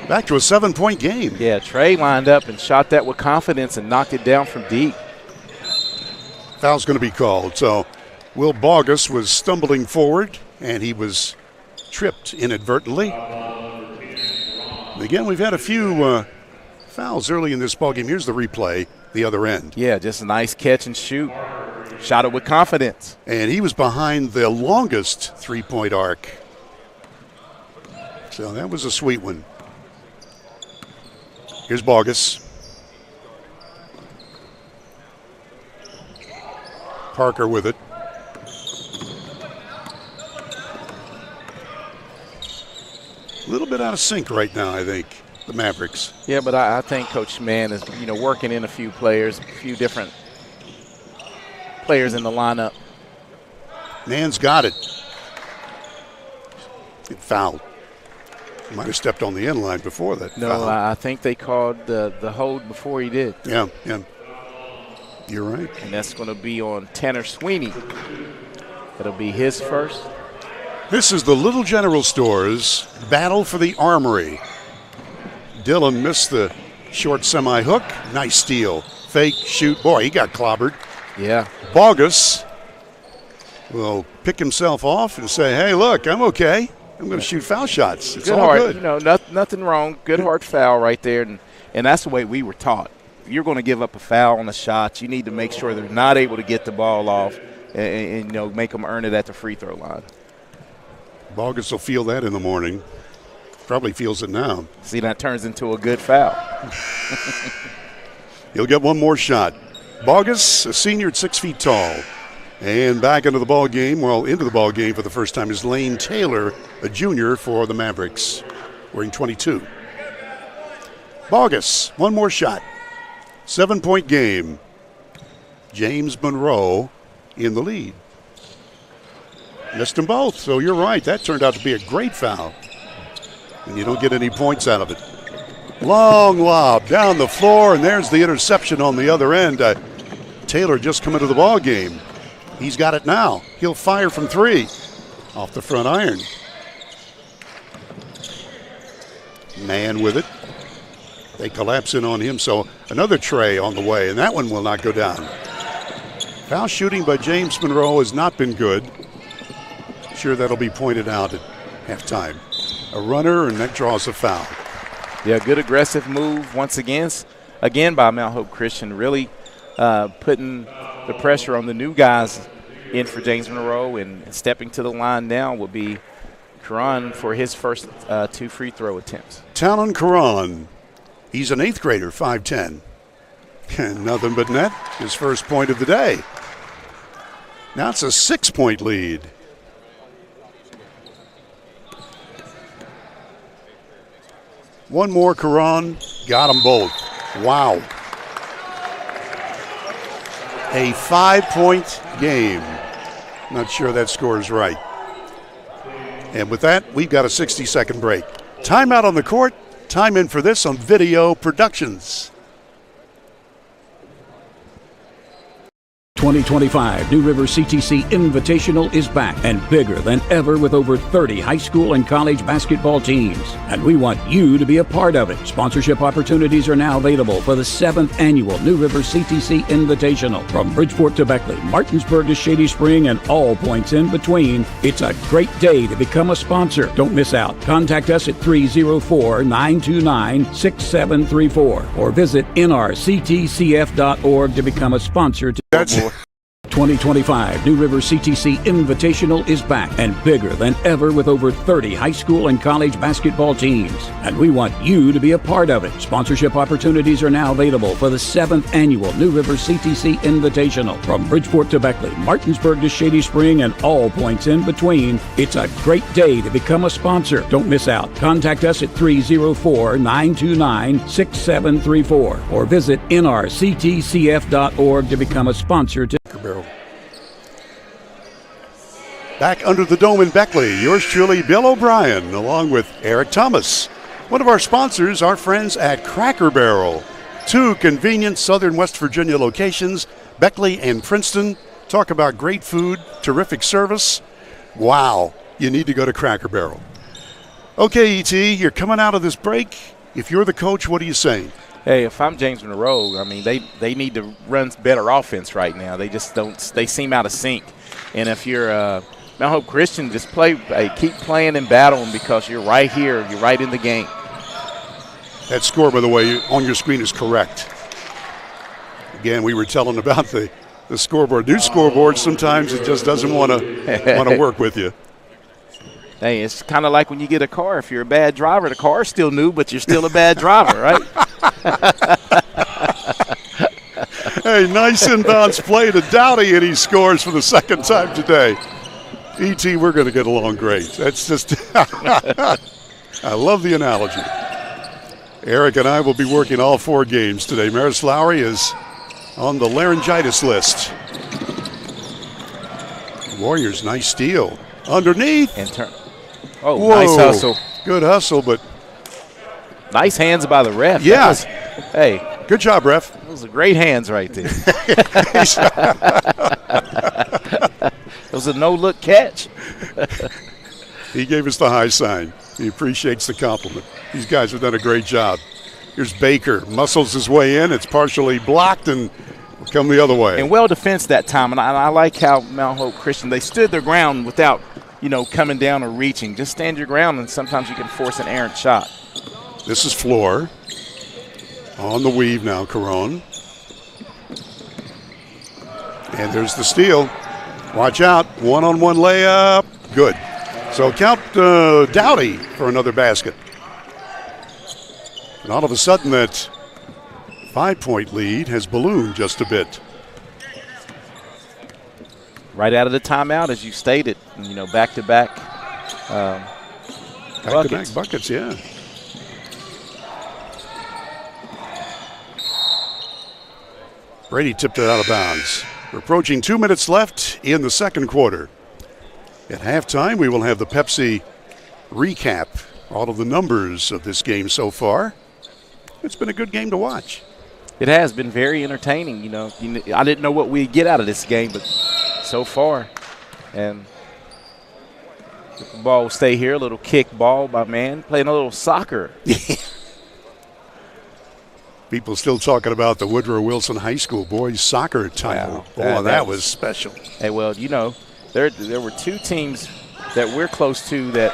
Back to a 7-point game. Yeah, Trey lined up and shot that with confidence and knocked it down from deep. Foul's going to be called. So Will Bogus was stumbling forward, and he was tripped inadvertently. And again, we've had a few fouls early in this ballgame. Here's the replay, the other end. Yeah, just a nice catch and shoot. Shot it with confidence. And he was behind the longest three-point arc. So that was a sweet one. Here's Bogus. Parker with it. A little bit out of sync right now, I think, the Mavericks. Yeah, but I think Coach Mann is, working in a few players, a few different players in the lineup. Mann's got it. It fouled. He might have stepped on the end line before that. No, foul. I think they called the hold before he did. Yeah. You're right. And that's going to be on Tanner Sweeney. It'll be his first. This is the Little General Store's battle for the Armory. Dillon missed the short semi-hook. Nice steal. Fake, shoot. Boy, he got clobbered. Yeah. Bogus will pick himself off and say, hey, look, I'm okay. I'm going to shoot foul shots. It's good all heart, good. Nothing wrong. Good hard foul right there. And that's the way we were taught. You're going to give up a foul on the shots. You need to make sure they're not able to get the ball off and make them earn it at the free throw line. Bogus will feel that in the morning. Probably feels it now. See, that turns into a good foul. He'll get one more shot. Bogus, a senior at 6 feet tall. And back into the ball game, for the first time is Lane Taylor, a junior for the Mavericks, wearing 22. Bogus, one more shot. 7-point game. James Monroe in the lead. Missed them both, so you're right. That turned out to be a great foul. And you don't get any points out of it. Long lob down the floor, and there's the interception on the other end. Taylor just come into the ball game. He's got it now. He'll fire from 3 off the front iron. Mann with it. They collapse in on him, so another tray on the way, and that one will not go down. Foul shooting by James Monroe has not been good. Sure, that'll be pointed out at halftime. A runner, and that draws a foul. Yeah, good aggressive move once again by Mount Hope Christian, really putting the pressure on the new guys in for James Monroe, and stepping to the line now will be Karan for his first 2 free throw attempts. Talon Karan, he's an 8th grader, 5'10". And nothing but net, his first point of the day. Now it's a 6-point lead. One more, Karan. Got them both. Wow. A 5-point game. Not sure that score is right. And with that, we've got a 60-second break. Timeout on the court. Time in for this on Video Productions. 2025 New River CTC Invitational is back and bigger than ever with over 30 high school and college basketball teams. And we want you to be a part of it. Sponsorship opportunities are now available for the 7th annual New River CTC Invitational. From Bridgeport to Beckley, Martinsburg to Shady Spring, and all points in between, it's a great day to become a sponsor. Don't miss out. Contact us at 304-929-6734 or visit nrctcf.org to become a sponsor. That's 2025 New River CTC Invitational is back and bigger than ever with over 30 high school and college basketball teams. And we want you to be a part of it. Sponsorship opportunities are now available for the 7th annual New River CTC Invitational. From Bridgeport to Beckley, Martinsburg to Shady Spring, and all points in between, it's a great day to become a sponsor. Don't miss out. Contact us at 304-929-6734 or visit nrctcf.org to become a sponsor to Barrel. Back under the dome in Beckley, yours truly, Bill O'Brien, along with Eric Thomas. One of our sponsors, our friends at Cracker Barrel. 2 convenient southern West Virginia locations, Beckley and Princeton. Talk about great food, terrific service. Wow, you need to go to Cracker Barrel. Okay, E.T., you're coming out of this break. If you're the coach, what are you saying? Hey, if I'm James Monroe, I mean, they need to run better offense right now. They just don't – they seem out of sync. And if you're Mount Hope Christian, just keep playing and battling because you're right here. You're right in the game. That score, by the way, on your screen is correct. Again, we were telling about the scoreboard. New scoreboard, sometimes it just doesn't want to work with you. Hey, it's kind of like when you get a car. If you're a bad driver, the car's still new, but you're still a bad driver, right? Hey, nice inbounds play to Dowdy, and he scores for the second time today. E.T., we're going to get along great. That's just – I love the analogy. Eric and I will be working all 4 games today. Maris Lowry is on the laryngitis list. Warriors, nice steal. Underneath. Oh, whoa. Nice hustle. Good hustle, but nice hands by the ref. Yeah. Hey. Good job, ref. Those are great hands right there. It was a no-look catch. He gave us the high sign. He appreciates the compliment. These guys have done a great job. Here's Baker. Muscles his way in. It's partially blocked and will come the other way. And well defense that time. And I like how Mount Hope Christian, they stood their ground without, coming down or reaching. Just stand your ground, and sometimes you can force an errant shot. This is Floor. On the weave now, Caron. And there's the steal. Watch out. One-on-one layup. Good. So count Dowdy for another basket. And all of a sudden that 5-point lead has ballooned just a bit. Right out of the timeout, as you stated, back-to-back buckets. Back-to-back buckets, yeah. Brady tipped it out of bounds. We're approaching 2 minutes left in the second quarter. At halftime, we will have the Pepsi recap, all of the numbers of this game so far. It's been a good game to watch. It has been very entertaining. I didn't know what we'd get out of this game, but so far. And the ball will stay here, a little kick ball by man, playing a little soccer. People still talking about the Woodrow Wilson High School boys soccer title. Wow. That was special. Hey, well, there were 2 teams that we're close to that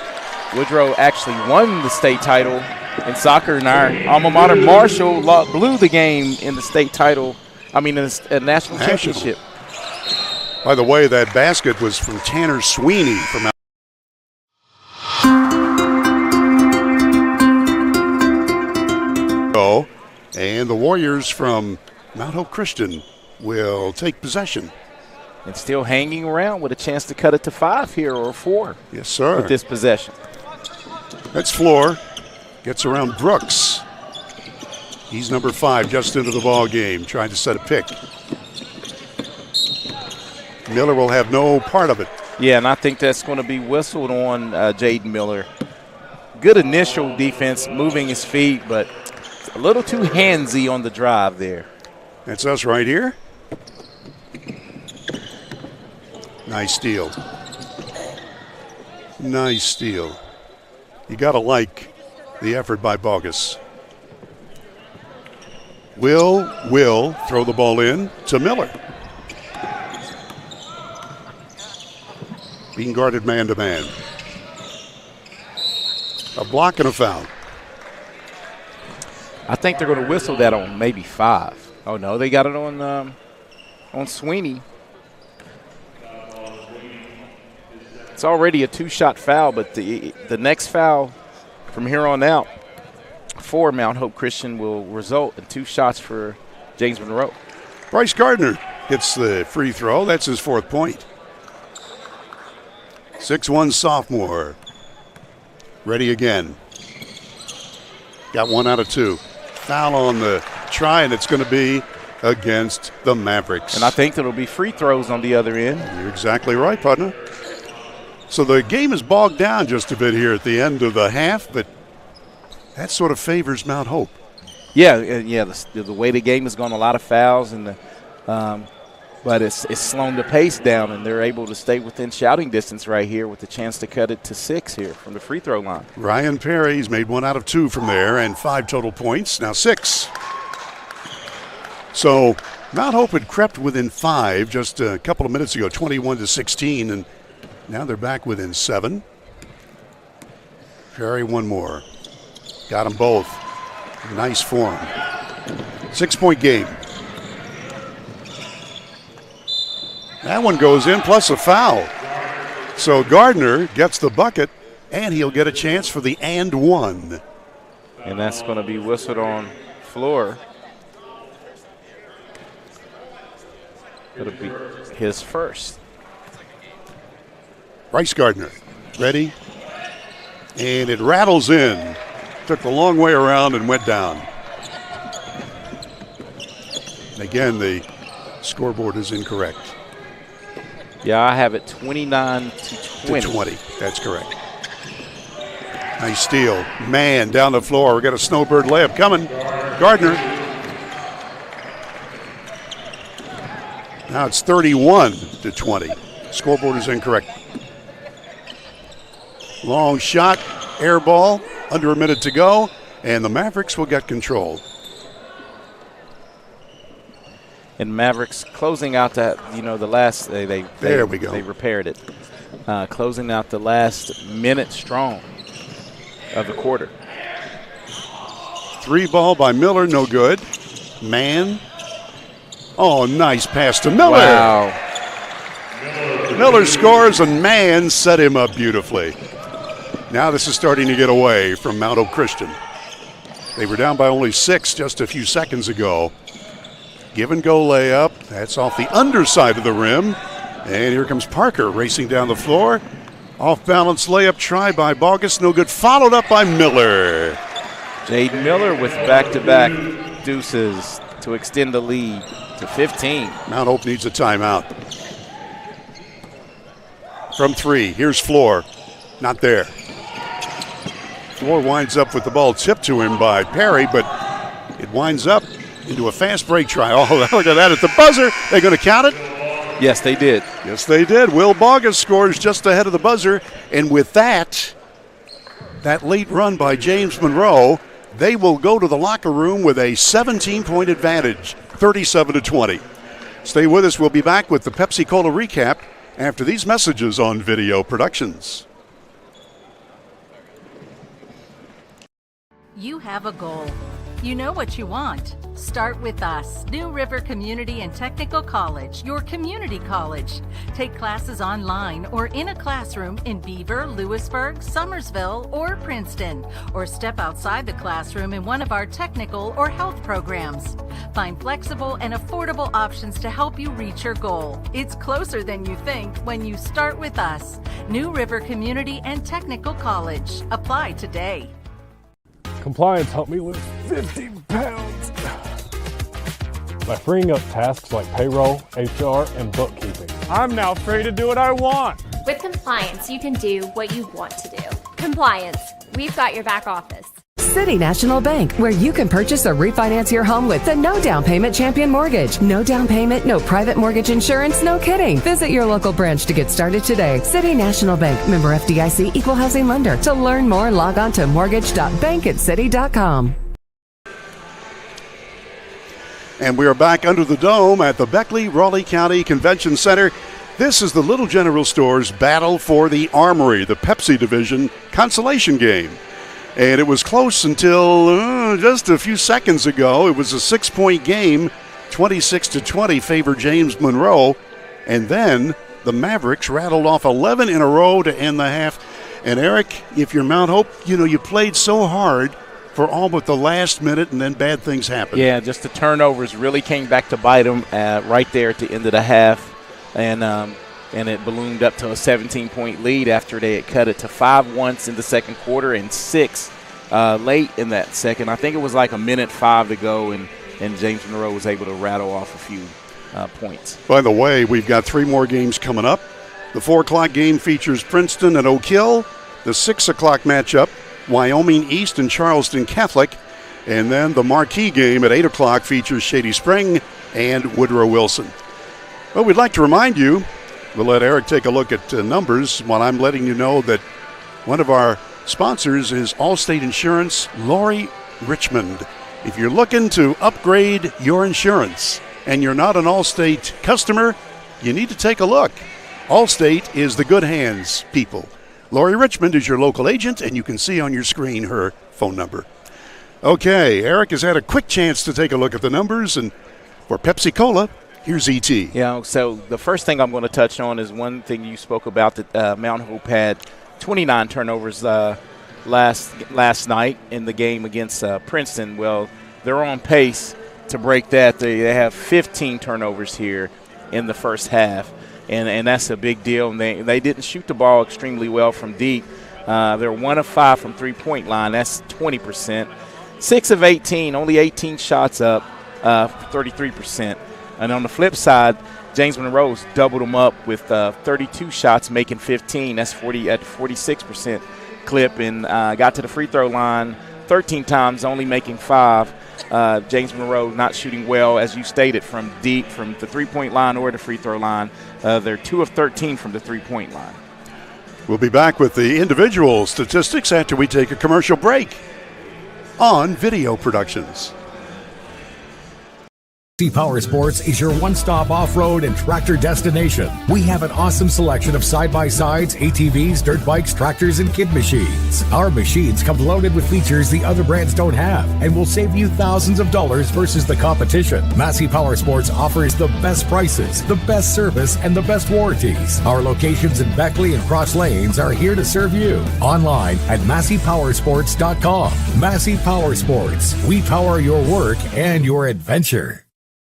Woodrow actually won the state title in soccer, and our alma mater, Marshall, blew the game in the state title, in the national championship. By the way, that basket was from Tanner Sweeney from and the Warriors from Mount Hope Christian will take possession. And still hanging around with a chance to cut it to 5 here or 4. Yes, sir. With this possession. That's Floor. Gets around Brooks. He's number 5 just into the ball game, trying to set a pick. Miller will have no part of it. Yeah, and I think that's going to be whistled on Jaden Miller. Good initial defense, moving his feet, but a little too handsy on the drive there. That's us right here. Nice steal. Nice steal. You got to like the effort by Bogus. Will throw the ball in to Miller. Being guarded man-to-man. A block and a foul. I think they're going to whistle that on maybe 5. Oh, no, they got it on Sweeney. It's already a 2-shot foul, but the next foul from here on out for Mount Hope Christian will result in 2 shots for James Monroe. Bryce Gardner gets the free throw. That's his 4th point. 6'1" sophomore. Ready again. Got 1 out of 2. Foul on the try, and it's going to be against the Mavericks. And I think there will be free throws on the other end. You're exactly right, partner. So the game is bogged down just a bit here at the end of the half, but that sort of favors Mount Hope. Yeah. The way the game has gone, a lot of fouls, and but it's slowed the pace down, and they're able to stay within shouting distance right here with the chance to cut it to 6 here from the free throw line. Ryan Perry's made 1 out of 2 from there, and 5 total points. Now 6. So Mount Hope had crept within 5 just a couple of minutes ago, 21-16, and now they're back within 7. Perry, 1 more. Got them both. Nice form. 6-point game. That one goes in, plus a foul. So Gardner gets the bucket, and he'll get a chance for the and 1. And that's going to be whistled on floor. It'll be his first. Bryce Gardner, ready, and it rattles in. Took the long way around and went down. And again, the scoreboard is incorrect. Yeah, I have it 29-20. That's correct. Nice steal. Man, down the floor. We got a snowbird layup coming. Gardner. Now it's 31-20. Scoreboard is incorrect. Long shot, air ball, under a minute to go, and the Mavericks will get control. And Mavericks closing out that, the last, there we go. They repaired it. Closing out the last minute strong of the quarter. 3 ball by Miller, no good. Man. Oh, nice pass to Miller. Wow. Miller scores, and Man set him up beautifully. Now this is starting to get away from Mount Hope Christian. They were down by only 6 just a few seconds ago. Give and go layup. That's off the underside of the rim. And here comes Parker racing down the floor. Off balance layup try by Bogus. No good. Followed up by Miller. Jade Miller with back-to-back deuces to extend the lead to 15. Mount Hope needs a timeout. From 3. Here's Floor. Not there. Floor winds up with the ball tipped to him by Perry, but it winds up into a fast break try. Oh, look at that at the buzzer. They're going to count it? Yes, they did. Yes, they did. Will Bogus scores just ahead of the buzzer. And with that late run by James Monroe, they will go to the locker room with a 17-point advantage, 37-20. Stay with us. We'll be back with the Pepsi Cola recap after these messages on Video Productions. You have a goal. You know what you want. Start with us, New River Community and Technical College, your community college. Take classes online or in a classroom in Beaver, Lewisburg, Summersville, or Princeton, or step outside the classroom in one of our technical or health programs. Find flexible and affordable options to help you reach your goal. It's closer than you think when you start with us, New River Community and Technical College. Apply today. Compliance helped me lose 50 pounds by freeing up tasks like payroll, HR, and bookkeeping. I'm now free to do what I want. With compliance, you can do what you want to do. Compliance, we've got your back office. City National Bank, where you can purchase or refinance your home with the no down payment Champion Mortgage. No down payment, no private mortgage insurance, no kidding. Visit your local branch to get started today. City National Bank, member FDIC, equal housing lender. To learn more, log on to mortgage.bankatcity.com. And we are back under the dome at the Beckley-Raleigh County Convention Center. This is the Little General Store's battle for the Armory, the Pepsi Division consolation game. And it was close until just a few seconds ago. It was a 6-point game, 26-20, favor James Monroe. And then the Mavericks rattled off 11 in a row to end the half. And Eric, if you're Mount Hope, you played so hard for all but the last minute, and then bad things happened. Yeah, just the turnovers really came back to bite them right there at the end of the half. And it ballooned up to a 17-point lead after they had cut it to 5 once in the second quarter and 6 late in that second. I think it was like a minute 5 to go, and James Monroe was able to rattle off a few points. By the way, we've got 3 more games coming up. The 4 o'clock game features Princeton and Oak Hill. The 6 o'clock matchup, Wyoming East and Charleston Catholic. And then the marquee game at 8 o'clock features Shady Spring and Woodrow Wilson. Well, we'd like to remind you, we'll let Eric take a look at numbers while I'm letting you know that one of our sponsors is Allstate Insurance, Lori Richmond. If you're looking to upgrade your insurance and you're not an Allstate customer, you need to take a look. Allstate is the good hands people. Lori Richmond is your local agent, and you can see on your screen her phone number. Okay, Eric has had a quick chance to take a look at the numbers, and for Pepsi Cola, here's E.T. Yeah, so the first thing I'm going to touch on is one thing you spoke about, that Mount Hope had 29 turnovers last night in the game against Princeton. Well, they're on pace to break that. They have 15 turnovers here in the first half. And that's a big deal. And they didn't shoot the ball extremely well from deep. They're 1 of 5 from three-point line. That's 20%. 6 of 18, only 18 shots up, 33%. And on the flip side, James Monroe's doubled them up with 32 shots, making 15. That's 46% clip. And got to the free throw line 13 times, only making 5. James Monroe not shooting well, as you stated, from deep, from the three-point line or the free throw line. They're 2 of 13 from the three-point line. We'll be back with the individual statistics after we take a commercial break on Video Productions. Power Sports is your one-stop off-road and tractor destination. We have an awesome selection of side-by-sides, ATVs, dirt bikes, tractors, and kid machines. Our machines come loaded with features the other brands don't have and will save you thousands of dollars versus the competition. Massey Power Sports offers the best prices, the best service, and the best warranties. Our locations in Beckley and Cross Lanes are here to serve you. Online at MasseyPowersports.com. Massey Power Sports. We power your work and your adventure.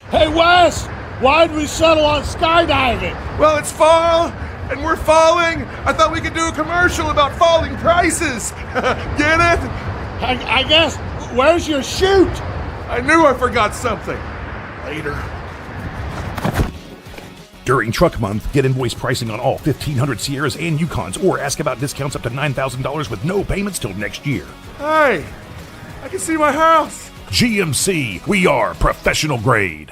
Hey, Wes, why'd we settle on skydiving? Well, it's fall, and we're falling. I thought we could do a commercial about falling prices. Get it? I guess. Where's your chute? I knew I forgot something. Later. During Truck Month, get invoice pricing on all 1,500 Sierras and Yukons, or ask about discounts up to $9,000 with no payments till next year. Hey, I can see my house. GMC, we are professional grade.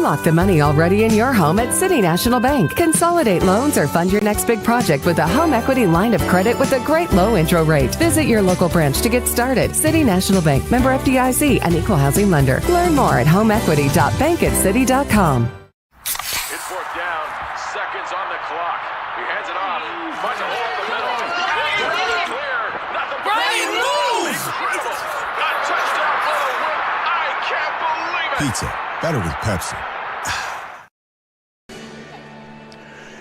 Unlock the money already in your home at City National Bank. Consolidate loans or fund your next big project with a home equity line of credit with a great low intro rate. Visit your local branch to get started. City National Bank, member FDIC, an equal housing lender. Learn more at homeequity.bankatcity.com. It's fourth down, seconds on the clock. He hands it off, finds a hole in the middle. Clear, nothing but Brian moves! Incredible! A touchdown for the win. I can't believe it! Pizza, better with Pepsi.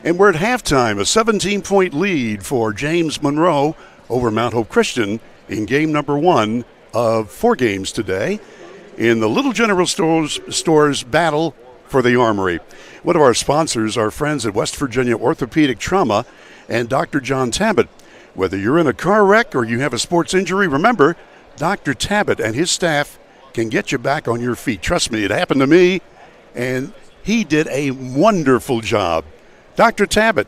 And we're at halftime, a 17-point lead for James Monroe over Mount Hope Christian in game number 1 of 4 games today in the Little General Store's battle for the Armory. One of our sponsors, our friends at West Virginia Orthopedic Trauma and Dr. John Tabbitt. Whether you're in a car wreck or you have a sports injury, remember, Dr. Tabbitt and his staff can get you back on your feet. Trust me, it happened to me, and he did a wonderful job. Dr. Tabbitt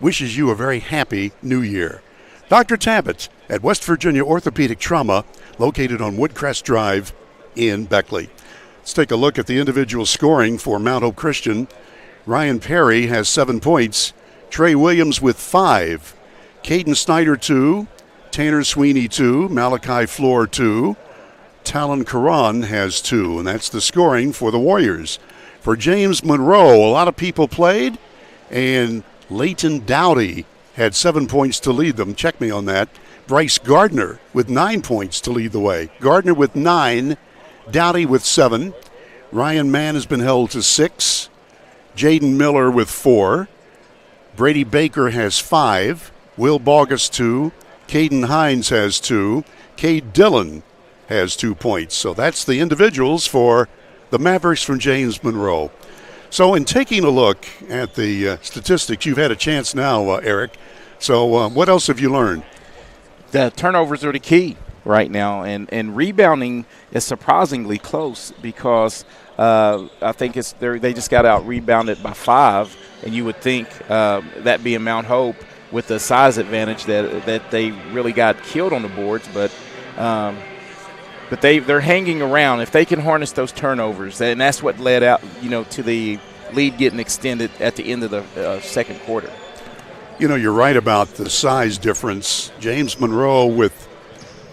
wishes you a very happy new year. Dr. Tabbitt at West Virginia Orthopedic Trauma, located on Woodcrest Drive in Beckley. Let's take a look at the individual scoring for Mount Hope Christian. Ryan Perry has 7 points. Trey Williams with 5. Caden Snyder 2. Tanner Sweeney 2. Malachi Floor 2. Talon Karan has 2. And that's the scoring for the Warriors. For James Monroe, a lot of people played. And Leighton Dowdy had 7 points to lead them. Check me on that. Bryce Gardner with 9 points to lead the way. Gardner with 9. Dowdy with 7. Ryan Mann has been held to 6. Jaden Miller with 4. Brady Baker has 5. Will Bogus 2. Caden Hines has 2. Cade Dillon has 2 points. So that's the individuals for the Mavericks from James Monroe. So in taking a look at the statistics, you've had a chance now, Eric. So what else have you learned? The turnovers are the key right now, and rebounding is surprisingly close because I think they just got out rebounded by 5, and you would think that being Mount Hope with the size advantage that they really got killed on the boards, but they're hanging around. If they can harness those turnovers, and that's what led out to the lead getting extended at the end of the second quarter. You're right about the size difference. James Monroe with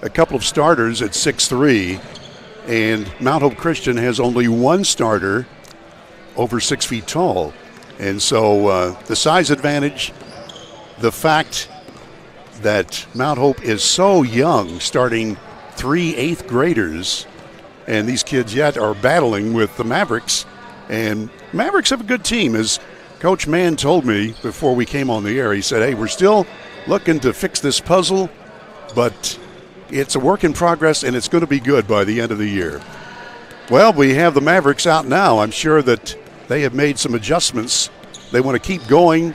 a couple of starters at 6'3", and Mount Hope Christian has only one starter over 6 feet tall. And so the size advantage, the fact that Mount Hope is so young, starting 3 8th graders, and these kids yet are battling with the Mavericks. And Mavericks have a good team. As Coach Mann told me before we came on the air, he said, hey, we're still looking to fix this puzzle, but it's a work in progress, and it's going to be good by the end of the year. Well, we have the Mavericks out now. I'm sure that they have made some adjustments. They want to keep going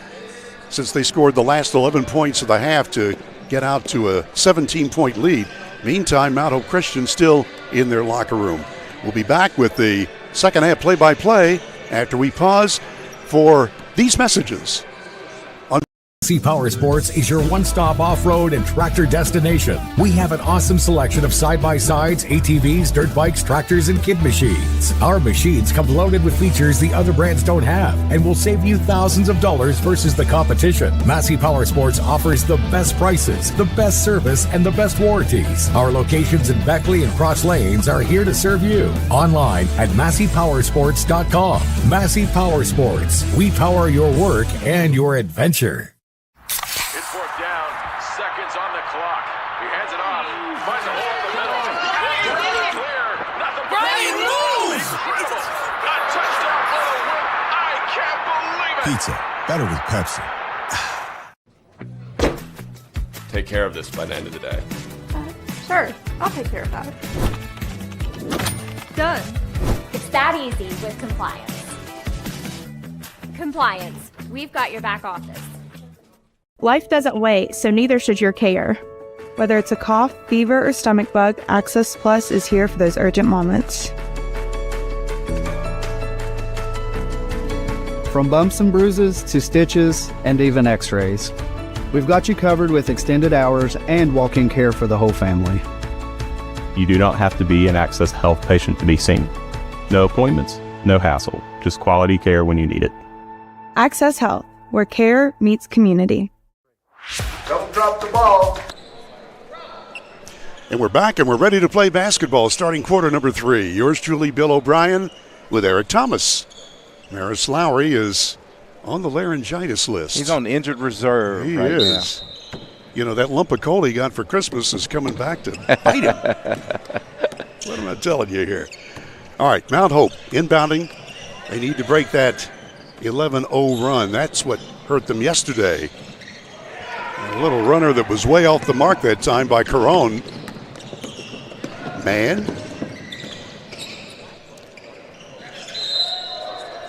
since they scored the last 11 points of the half to get out to a 17-point lead. Meantime, Mount Hope Christian still in their locker room. We'll be back with the second half play-by-play after we pause for these messages. Massey Power Sports is your one-stop off-road and tractor destination. We have an awesome selection of side-by-sides, ATVs, dirt bikes, tractors, and kid machines. Our machines come loaded with features the other brands don't have and will save you thousands of dollars versus the competition. Massey Power Sports offers the best prices, the best service, and the best warranties. Our locations in Beckley and Cross Lanes are here to serve you. Online at MasseyPowersports.com. Massey Power Sports. We power your work and your adventure. Pizza, better with Pepsi. Take care of this by the end of the day. Sure, I'll take care of that. Done. It's that easy with compliance. Compliance, we've got your back office. Life doesn't wait, so neither should your care. Whether it's a cough, fever, or stomach bug, Access Plus is here for those urgent moments. From bumps and bruises to stitches and even x-rays, we've got you covered with extended hours and walk-in care for the whole family. You do not have to be an Access Health patient to be seen. No appointments, no hassle, just quality care when you need it. Access Health, where care meets community. Don't drop the ball. And we're back and we're ready to play basketball, starting quarter number 3. Yours truly, Bill O'Brien, with Eric Thomas. Maris Lowry is on the laryngitis list. He's on injured reserve. He right is. Now. That lump of coal he got for Christmas is coming back to bite him. What am I telling you here? All right, Mount Hope inbounding. They need to break that 11-0 run. That's what hurt them yesterday. A little runner that was way off the mark that time by Caron. Man.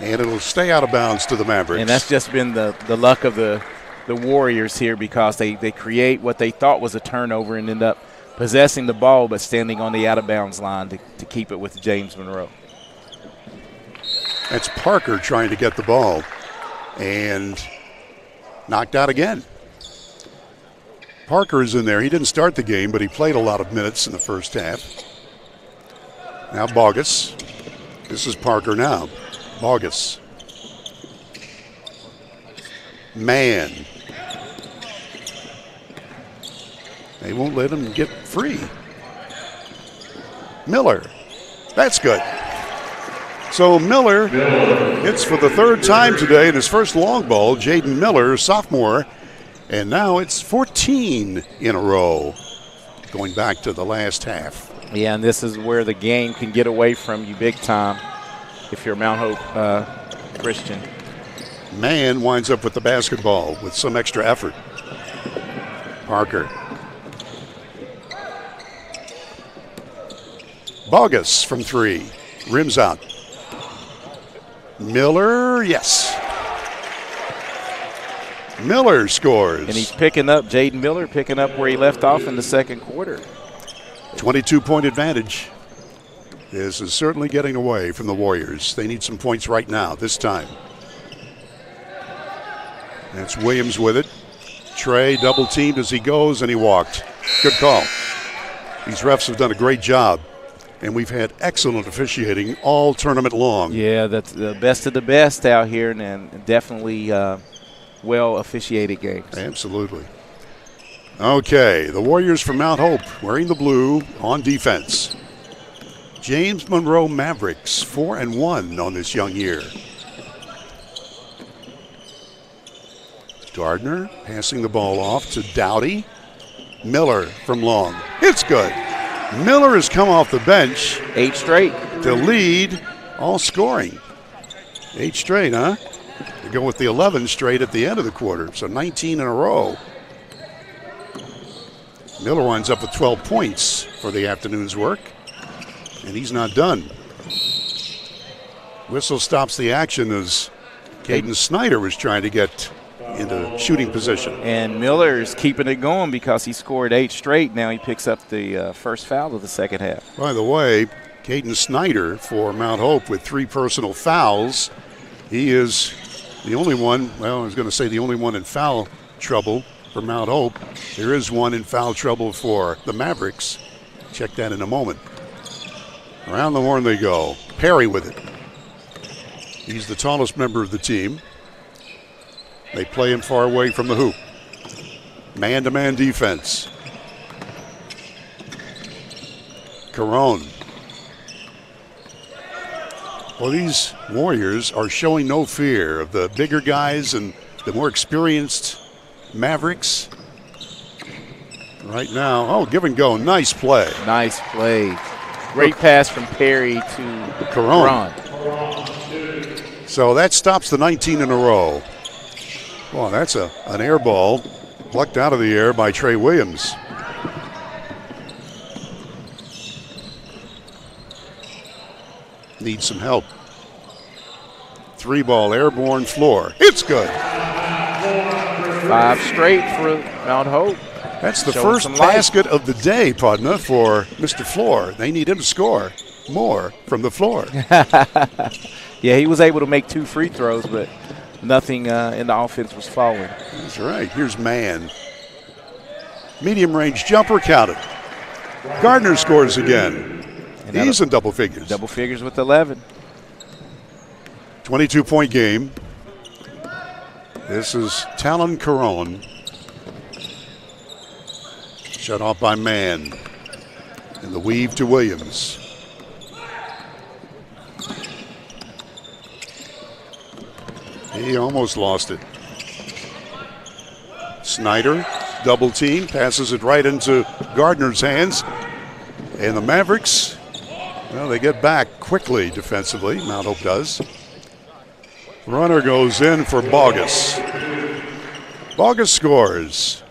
And it'll stay out of bounds to the Mavericks. And that's just been the luck of the Warriors here, because they create what they thought was a turnover and end up possessing the ball but standing on the out-of-bounds line to keep it with James Monroe. That's Parker trying to get the ball and knocked out again. Parker is in there. He didn't start the game, but he played a lot of minutes in the first half. Now Bogus. This is Parker now. Bogus. Man. They won't let him get free. Miller. That's good. So Miller hits for the third time today in his first long ball. Jaden Miller, sophomore. And now it's 14 in a row going back to the last half. Yeah, and this is where the game can get away from you big time if you're Mount Hope Christian. Man winds up with the basketball with some extra effort. Parker. Bogus from three. Rims out. Miller, yes. Miller scores. And he's picking up, Jaden Miller picking up where he left off in the second quarter. 22-point advantage. This is certainly getting away from the Warriors. They need some points right now, this time. That's Williams with it. Trey double-teamed as he goes, and he walked. Good call. These refs have done a great job, and we've had excellent officiating all tournament long. Yeah, that's the best of the best out here, and definitely well officiated games. Absolutely. Okay, the Warriors from Mount Hope wearing the blue on defense. James Monroe Mavericks 4-1 on this young year. Gardner passing the ball off to Dowdy. Miller from long. It's good. Miller has come off the bench. 8 straight. To lead all scoring. 8 straight, huh? To go with the 11 straight at the end of the quarter, so 19 in a row. Miller winds up with 12 points for the afternoon's work, and he's not done. Whistle stops the action as Caden Snyder was trying to get into shooting position. And Miller's keeping it going because he scored 8 straight. Now he picks up the first foul of the second half. By the way, Caden Snyder for Mount Hope with 3 personal fouls. He is the only one, well, I was going to say the only one in foul trouble for Mount Hope. There is one in foul trouble for the Mavericks. Check that in a moment. Around the horn they go. Perry with it. He's the tallest member of the team. They play him far away from the hoop. Man-to-man defense. Caron. Well, these Warriors are showing no fear of the bigger guys and the more experienced Mavericks. Right now, oh, give and go. Nice play. Nice play. Great pass from Perry to Caron. So that stops the 19 in a row. Well, that's an air ball plucked out of the air by Trey Williams. Needs some help. 3-ball airborne floor. It's good. 5 straight for Mount Hope. That's the first basket of the day, Pudna, for Mr. Floor. They need him to score more from the floor. Yeah, he was able to make 2 free throws, but nothing in the offense was falling. That's right. Here's Man. Medium range jumper counted. Gardner scores again. And he's in double figures. Double figures with 11. 22-point game. This is Talon Caron. Shut off by Man. And the weave to Williams. He almost lost it. Snyder, double team, passes it right into Gardner's hands. And the Mavericks, well, they get back quickly defensively. Mount Hope does. Runner goes in for Bogus. Bogus scores.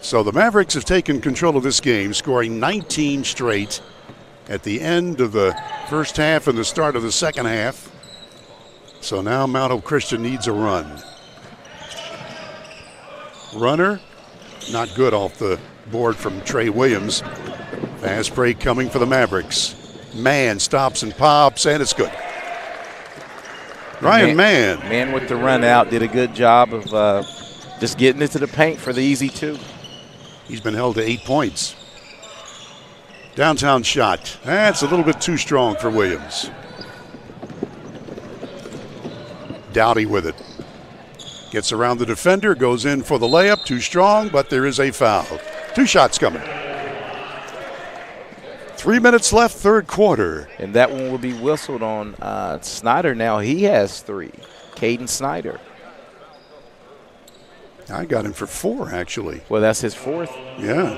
So the Mavericks have taken control of this game, scoring 19 straight at the end of the first half and the start of the second half. So now Mount Hope Christian needs a run. Runner, not good off the board from Trey Williams. Fast break coming for the Mavericks. Man stops and pops, and it's good. Ryan Mann. Man with the run out did a good job of just getting into the paint for the easy 2. He's been held to 8 points. Downtown shot. That's a little bit too strong for Williams. Dowdy with it. Gets around the defender, goes in for the layup, too strong, but there is a foul. 2 shots coming. 3 minutes left, third quarter. And that one will be whistled on Snyder now. He has 3. Caden Snyder. I got him for 4, actually. Well, that's his 4th. Yeah.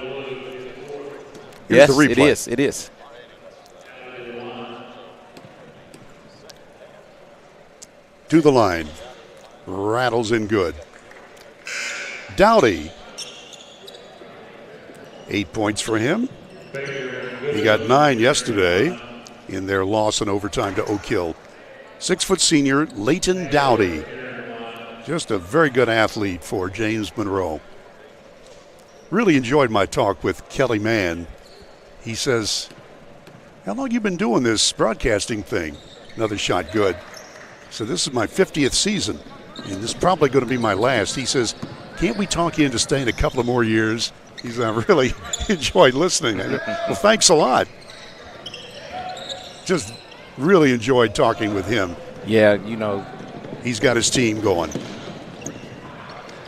Here's Yes, the replay. it is. It is. To the line. Rattles in good. Dowdy. 8 points for him. He got 9 yesterday in their loss in overtime to Oak Hill. 6-foot senior Leighton Dowdy. Just a very good athlete for James Monroe. Really enjoyed my talk with Kelly Mann. He says, how long you been doing this broadcasting thing? Another shot, good. So this is my 50th season, and this is probably going to be my last. He says, can't we talk you into staying a couple of more years? He said, I really enjoyed listening. Well, thanks a lot. Just really enjoyed talking with him. Yeah, you know. He's got his team going.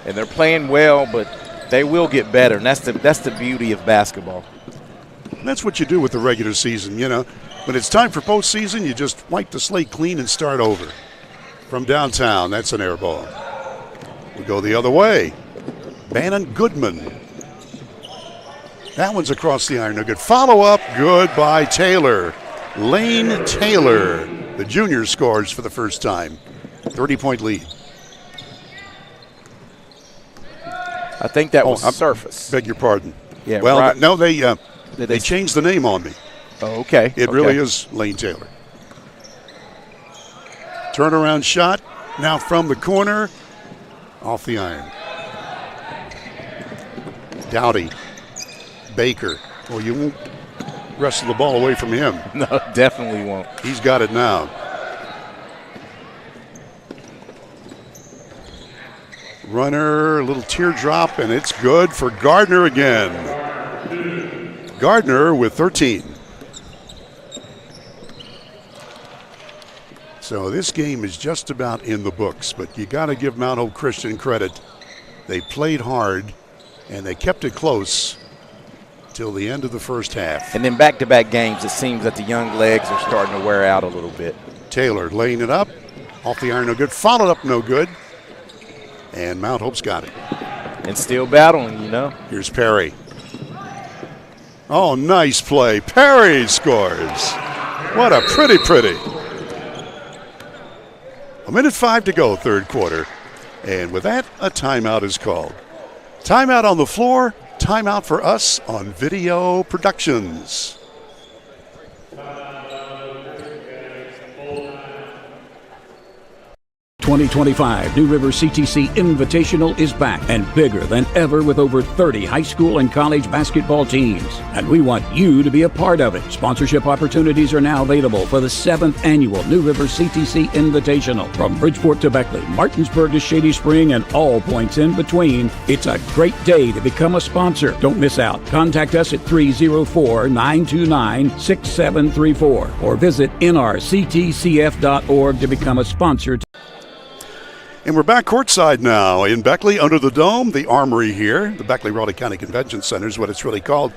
And they're playing well, but they will get better, and that's the beauty of basketball. And that's what you do with the regular season, you know. When it's time for postseason, you just wipe the slate clean and start over. From downtown, that's an air ball. We go the other way. Bannon Goodman. That one's across the iron. No good. Follow up, good by Taylor. Lane Taylor. The junior scores for the first time. 30-point lead. I think that was surface. Beg your pardon. Yeah. Well, right. no, they changed the name on me. Oh, okay. It really is Lane Taylor. Turnaround shot. Now from the corner. Off the iron. Dowdy. Baker. Well, you won't wrestle the ball away from him. No, definitely won't. He's got it now. Runner, a little teardrop, and it's good for Gardner again. Gardner with 13. So this game is just about in the books, but you got to give Mount Hope Christian credit. They played hard, and they kept it close till the end of the first half. And then back-to-back games, it seems that the young legs are starting to wear out a little bit. Taylor laying it up. Off the iron, no good. Followed up, no good. And Mount Hope's got it. And still battling, you know. Here's Perry. Oh, nice play. Perry scores. What a pretty. 1:05 to go, third quarter. And with that, a timeout is called. Timeout on the floor, timeout for us on Video Productions. 2025 New River CTC Invitational is back and bigger than ever with over 30 high school and college basketball teams. And we want you to be a part of it. Sponsorship opportunities are now available for the 7th annual New River CTC Invitational. From Bridgeport to Beckley, Martinsburg to Shady Spring, and all points in between, it's a great day to become a sponsor. Don't miss out. Contact us at 304-929-6734 or visit nrctcf.org to become a sponsor. And we're back courtside now in Beckley under the dome, the Armory here. The Beckley-Raleigh County Convention Center is what it's really called.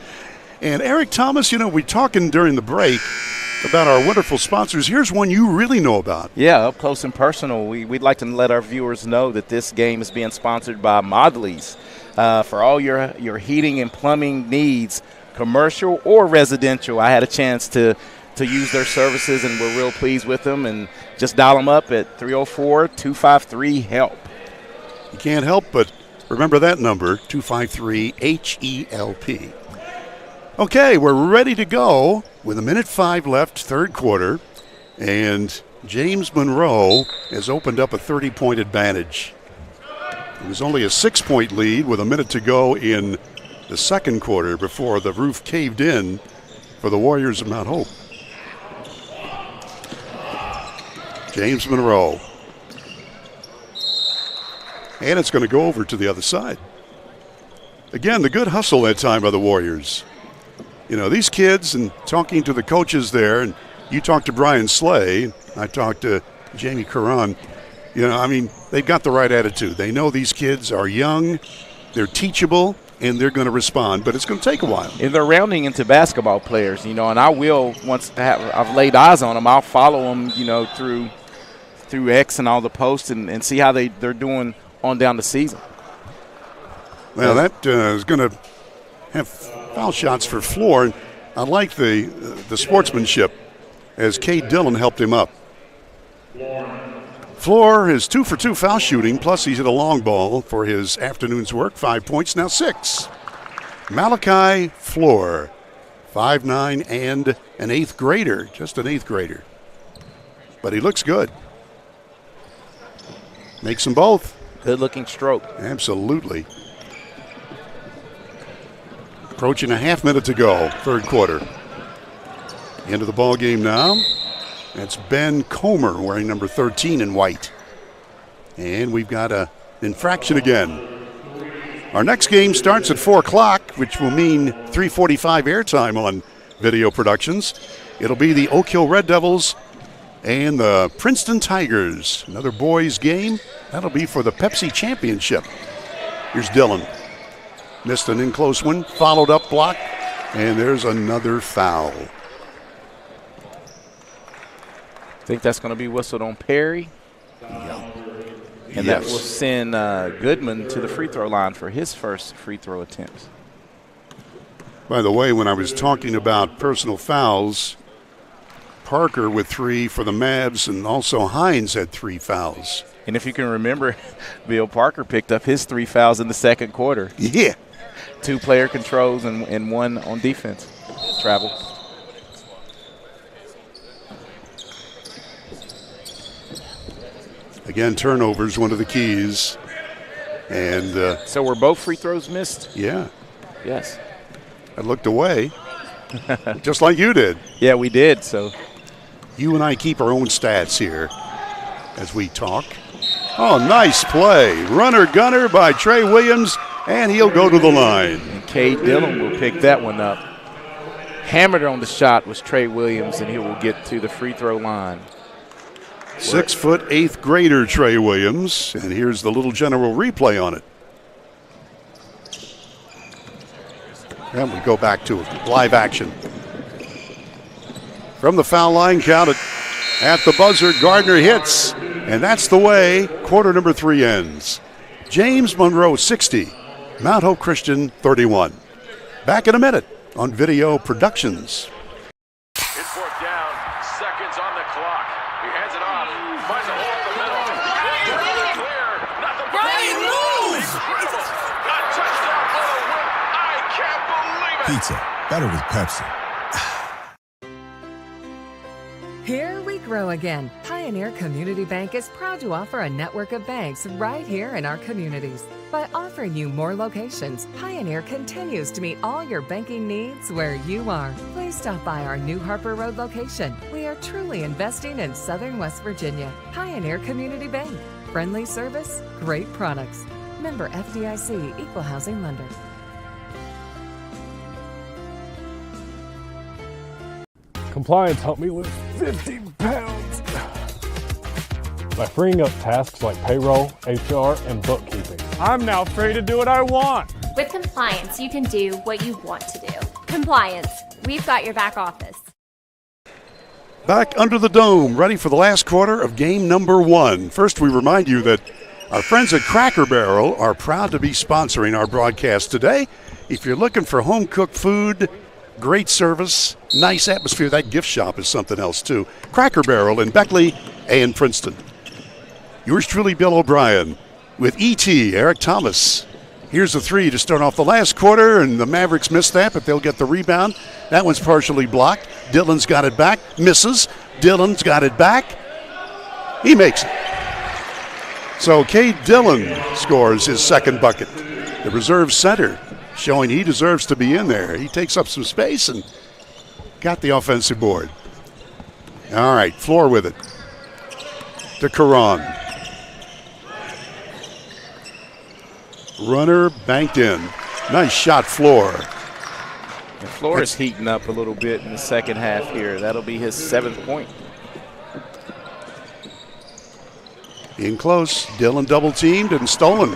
And Eric Thomas, you know, we talking during the break about our wonderful sponsors. Here's one you really know about. Yeah, up close and personal. We'd like to let our viewers know that this game is being sponsored by Modley's. For all your heating and plumbing needs, commercial or residential. I had a chance to use their services, and we're real pleased with them. And just dial them up at 304-253-HELP. You can't help but remember that number, 253-HELP. Okay, we're ready to go with 1:05 left, third quarter. And James Monroe has opened up a 30-point advantage. It was only a 6-point lead with a minute to go in the second quarter before the roof caved in for the Warriors of Mount Hope. James Monroe. And it's going to go over to the other side. Again, the good hustle that time by the Warriors. You know, these kids, and talking to the coaches there, and you talked to Brian Slay, I talked to Jamie Curran, you know, I mean, they've got the right attitude. They know these kids are young, they're teachable, and they're going to respond, but it's going to take a while. And they're rounding into basketball players, and I will, once I've laid eyes on them, I'll follow them, through X and all the posts and see how they're doing on down the season. Well, that is going to have foul shots for Floor. And I like the sportsmanship as Cade Dillon helped him up. Floor is 2 for 2 foul shooting, plus he's hit a long ball for his afternoon's work. 5 points, now 6. Malachi Floor, 5'9", and an 8th grader, just an 8th grader. But he looks good. Makes them both. Good-looking stroke. Absolutely. Approaching a half minute to go, third quarter. End of the ball game now. That's Ben Comer wearing number 13 in white. And we've got an infraction again. Our next game starts at 4 o'clock, which will mean 3:45 airtime on Video Productions. It'll be the Oak Hill Red Devils and the Princeton Tigers. Another boys game. That'll be for the Pepsi Championship. Here's Dillon. Missed an in-close one, followed up block, and there's another foul. I think that's going to be whistled on Perry. Yeah. And that will send Goodman to the free throw line for his first free throw attempts. By the way, when I was talking about personal fouls, Parker with 3 for the Mavs, and also Hines had 3 fouls. And if you can remember, Bill Parker picked up his 3 fouls in the second quarter. Yeah. 2 player controls and 1 on defense. Travel. Again, turnovers, one of the keys. And so were both free throws missed? Yeah. Yes. I looked away, just like you did. Yeah, we did. So you and I keep our own stats here as we talk. Oh, nice play. Runner gunner by Trey Williams, and he'll go to the line. And Cade Dillon will pick that one up. Hammered on the shot was Trey Williams, and he will get to the free throw line. 6 foot 8th grader Trey Williams, and here's the Little General replay on it. And we go back to live action. From the foul line, counted at the buzzer, Gardner hits, and that's the way quarter number 3 ends. James Monroe 60, Mount Hope Christian 31. Back in a minute on Video Productions. It's 4th down, seconds on the clock. He hands it off, finds a hole in the middle. Clear, nothing but moves! Got touchdown for the win. I can't believe it. Pizza, better with Pepsi. Here we grow again. Pioneer Community Bank is proud to offer a network of banks right here in our communities. By offering you more locations, Pioneer continues to meet all your banking needs where you are. Please stop by our New Harper Road location. We are truly investing in Southern West Virginia. Pioneer Community Bank. Friendly service, great products. Member FDIC, Equal Housing Lender. Compliance helped me lose 50 pounds by freeing up tasks like payroll, HR, and bookkeeping. I'm now free to do what I want. With compliance, you can do what you want to do. Compliance, we've got your back office. Back under the dome, ready for the last quarter of game number 1. First, we remind you that our friends at Cracker Barrel are proud to be sponsoring our broadcast today. If you're looking for home-cooked food, great service, nice atmosphere, that gift shop is something else too. Cracker Barrel in Beckley and Princeton. Yours truly, Bill O'Brien, with E.T., Eric Thomas. Here's the 3 to start off the last quarter, and the Mavericks missed that, but they'll get the rebound. That one's partially blocked. Dillon's got it back, misses. Dillon's got it back. He makes it. So Cade Dillon scores his second bucket. The reserve center showing he deserves to be in there. He takes up some space and got the offensive board. All right, Floor with it to Karan. Runner banked in. Nice shot, Floor. And Floor is heating up a little bit in the second half here. That'll be his 7th point. In close, Dillon double teamed and stolen.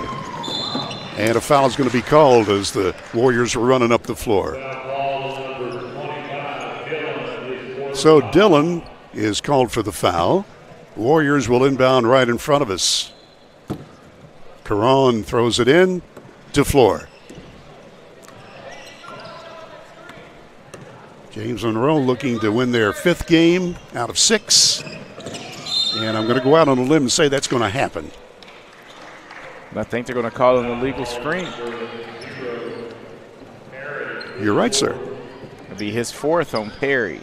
And a foul is going to be called as the Warriors are running up the floor. So Dillon is called for the foul. Warriors will inbound right in front of us. Caron throws it in to Floor. James Monroe looking to win their 5th game out of 6. And I'm going to go out on a limb and say that's going to happen. I think they're going to call an illegal screen. You're right, sir. It'll be his 4th on Perry.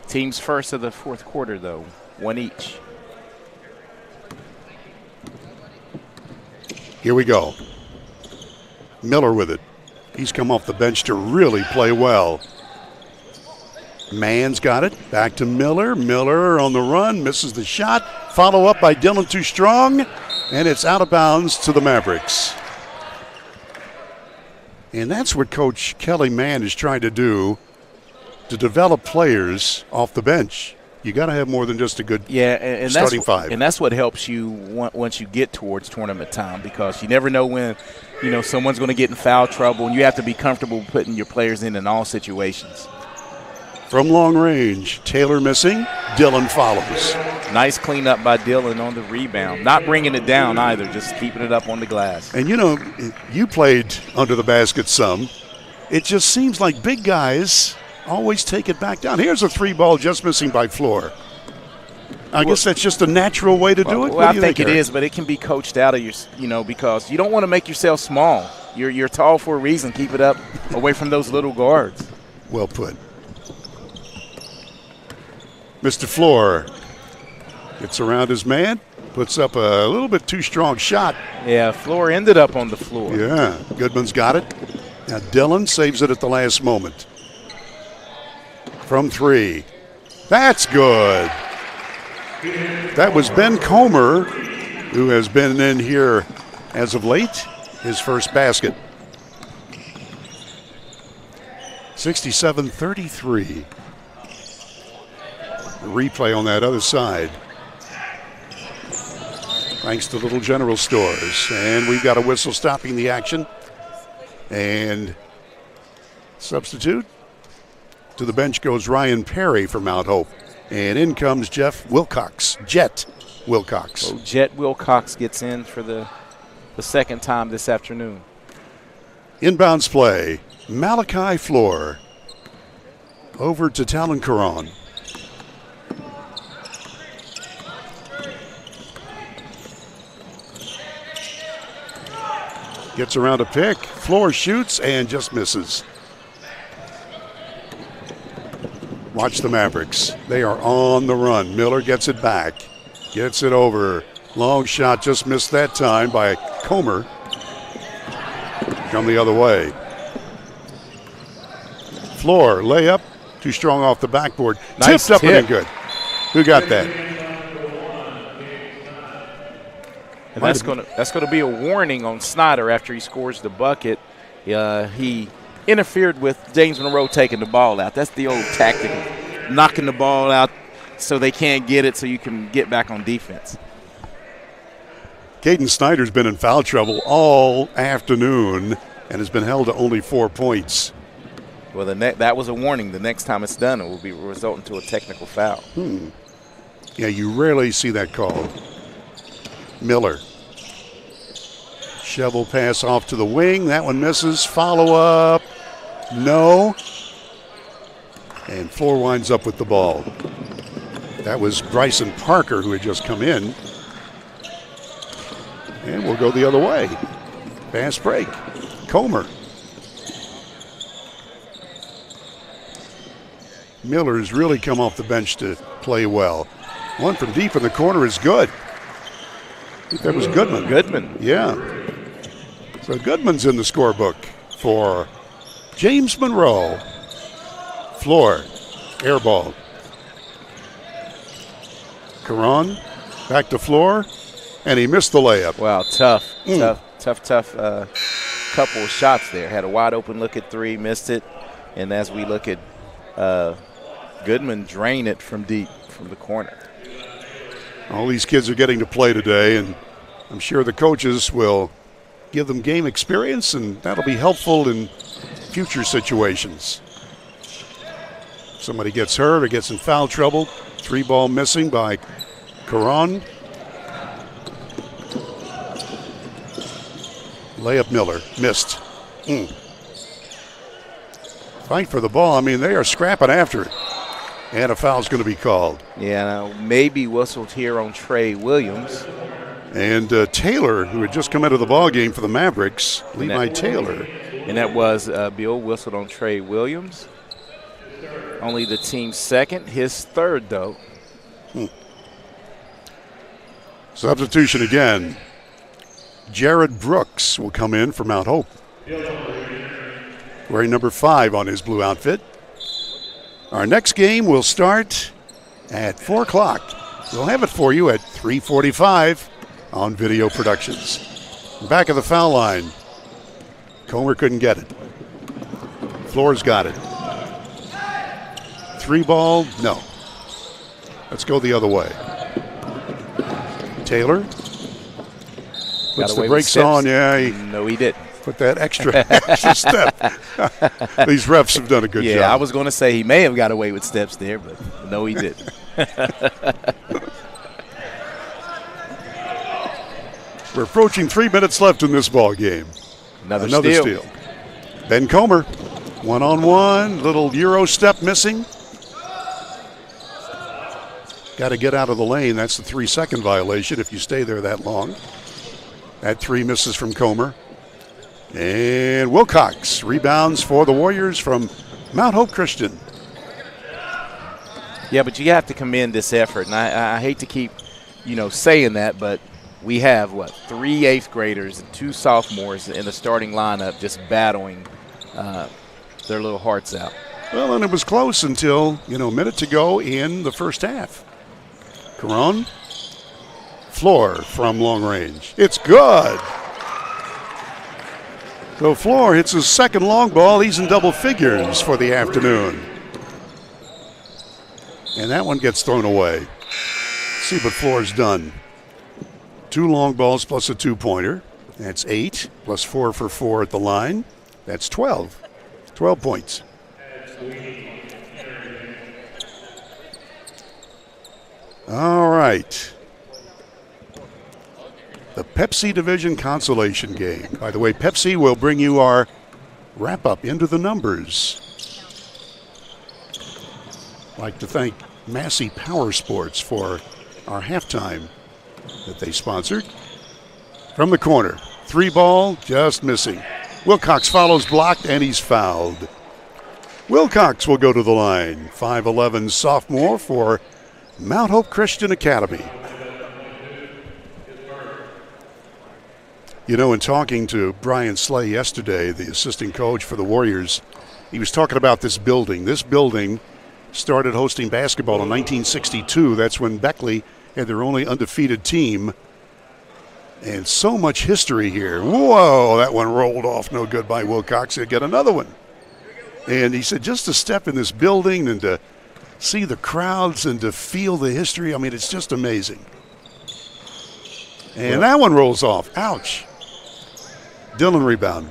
Team's first of the 4th quarter, though. 1 each. Here we go. Miller with it. He's come off the bench to really play well. Mann's got it. Back to Miller. Miller on the run. Misses the shot. Follow up by Dillon too strong. And it's out of bounds to the Mavericks. And that's what Coach Kelly Mann is trying to do, to develop players off the bench. You got to have more than just a good and starting 5. And that's what helps you once you get towards tournament time, because you never know when, someone's going to get in foul trouble, and you have to be comfortable putting your players in all situations. From long range, Taylor missing. Dillon follows. Nice cleanup by Dillon on the rebound. Not bringing it down either, just keeping it up on the glass. And, you played under the basket some. It just seems like big guys always take it back down. Here's a 3-ball just missing by Floor. I guess that's just a natural way to do it. Well, I think it is, but it can be coached out of your, because you don't want to make yourself small. You're tall for a reason. Keep it up away from those little guards. Well put. Mr. Floor gets around his man, puts up a little bit too strong shot. Yeah, Floor ended up on the floor. Yeah, Goodman's got it. Now Dillon saves it at the last moment. From 3. That's good. That was Ben Comer, who has been in here as of late, his first basket. 67-33. Replay on that other side. Thanks to Little General Stores. And we've got a whistle stopping the action. And substitute. To the bench goes Ryan Perry for Mount Hope. And in comes Jet Wilcox. So Jet Wilcox gets in for the second time this afternoon. Inbounds play. Malachi Floor. Over to Talon Caron. Gets around a pick. Floor shoots and just misses. Watch the Mavericks. They are on the run. Miller gets it back. Gets it over. Long shot, just missed that time by Comer. Come the other way. Floor, layup. Too strong off the backboard. Nice Tipped up tip. and in good. Who got that? And that's going to be a warning on Snyder after he scores the bucket. He interfered with James Monroe taking the ball out. That's the old tactic of knocking the ball out so they can't get it so you can get back on defense. Caden Snyder's been in foul trouble all afternoon and has been held to only 4 points. Well, that was a warning. The next time it's done, it will be resulting to a technical foul. Yeah, you rarely see that called. Miller. Shovel pass off to the wing. That one misses. Follow up. No. And Floor winds up with the ball. That was Bryson Parker who had just come in. And we'll go the other way. Fast break. Comer. Miller's really come off the bench to play well. One from deep in the corner is good. I think that was Goodman. Goodman. Yeah. So Goodman's in the scorebook for James Monroe. Floor. Air ball. Caron. Back to Floor. And he missed the layup. Wow, tough couple of shots there. Had a wide open look at 3, missed it. And as we look at Goodman drain it from deep from the corner. All these kids are getting to play today, and I'm sure the coaches will give them game experience, and that'll be helpful in future situations. Somebody gets hurt or gets in foul trouble. 3-ball missing by Caron. Layup Miller missed. Fight for the ball. I mean, they are scrapping after it. And a foul's going to be called. Yeah, maybe whistled here on Trey Williams. And Taylor, who had just come into the ball game for the Mavericks, Levi Taylor. And that was Bill whistled on Trey Williams. Only the team's second, his third, though. Substitution again. Jared Brooks will come in for Mount Hope, wearing number 5 on his blue outfit. Our next game will start at 4 o'clock. We'll have it for you at 3:45 on Video Productions. Back of the foul line. Comer couldn't get it. Floors got it. 3-ball, no. Let's go the other way. Taylor puts the brakes on. Yeah, no, he didn't. Put that extra step. These refs have done a good job. Yeah, I was going to say he may have got away with steps there, but no, he didn't. We're approaching 3 minutes left in this ball game. Another steal. Ben Comer, 1-on-1, little Euro step missing. Got to get out of the lane. That's the 3-second violation if you stay there that long. That 3 misses from Comer. And Wilcox rebounds for the Warriors from Mount Hope Christian. Yeah, but you have to commend this effort. And I hate to keep, saying that, but we have, 3 eighth graders and 2 sophomores in the starting lineup just battling their little hearts out. Well, and it was close until, a minute to go in the first half. Caron, Floor from long range. It's good. So Floor hits his second long ball. He's in double figures for the afternoon. And that one gets thrown away. Let's see what Floor's done. 2 long balls plus a 2-pointer. That's 8 plus 4 for 4 at the line. That's 12. 12 points. All right. The Pepsi Division Consolation Game. By the way, Pepsi will bring you our wrap-up into the numbers. I'd like to thank Massey Power Sports for our halftime that they sponsored. From the corner, 3-ball, just missing. Wilcox follows blocked, and he's fouled. Wilcox will go to the line. 5'11" sophomore for Mount Hope Christian Academy. In talking to Brian Slay yesterday, the assistant coach for the Warriors, he was talking about this building. This building started hosting basketball in 1962. That's when Beckley had their only undefeated team. And so much history here. Whoa, that one rolled off no good by Wilcox. He'll get another one. And he said just to step in this building and to see the crowds and to feel the history, I mean, it's just amazing. And that one rolls off. Ouch. Dillon rebound.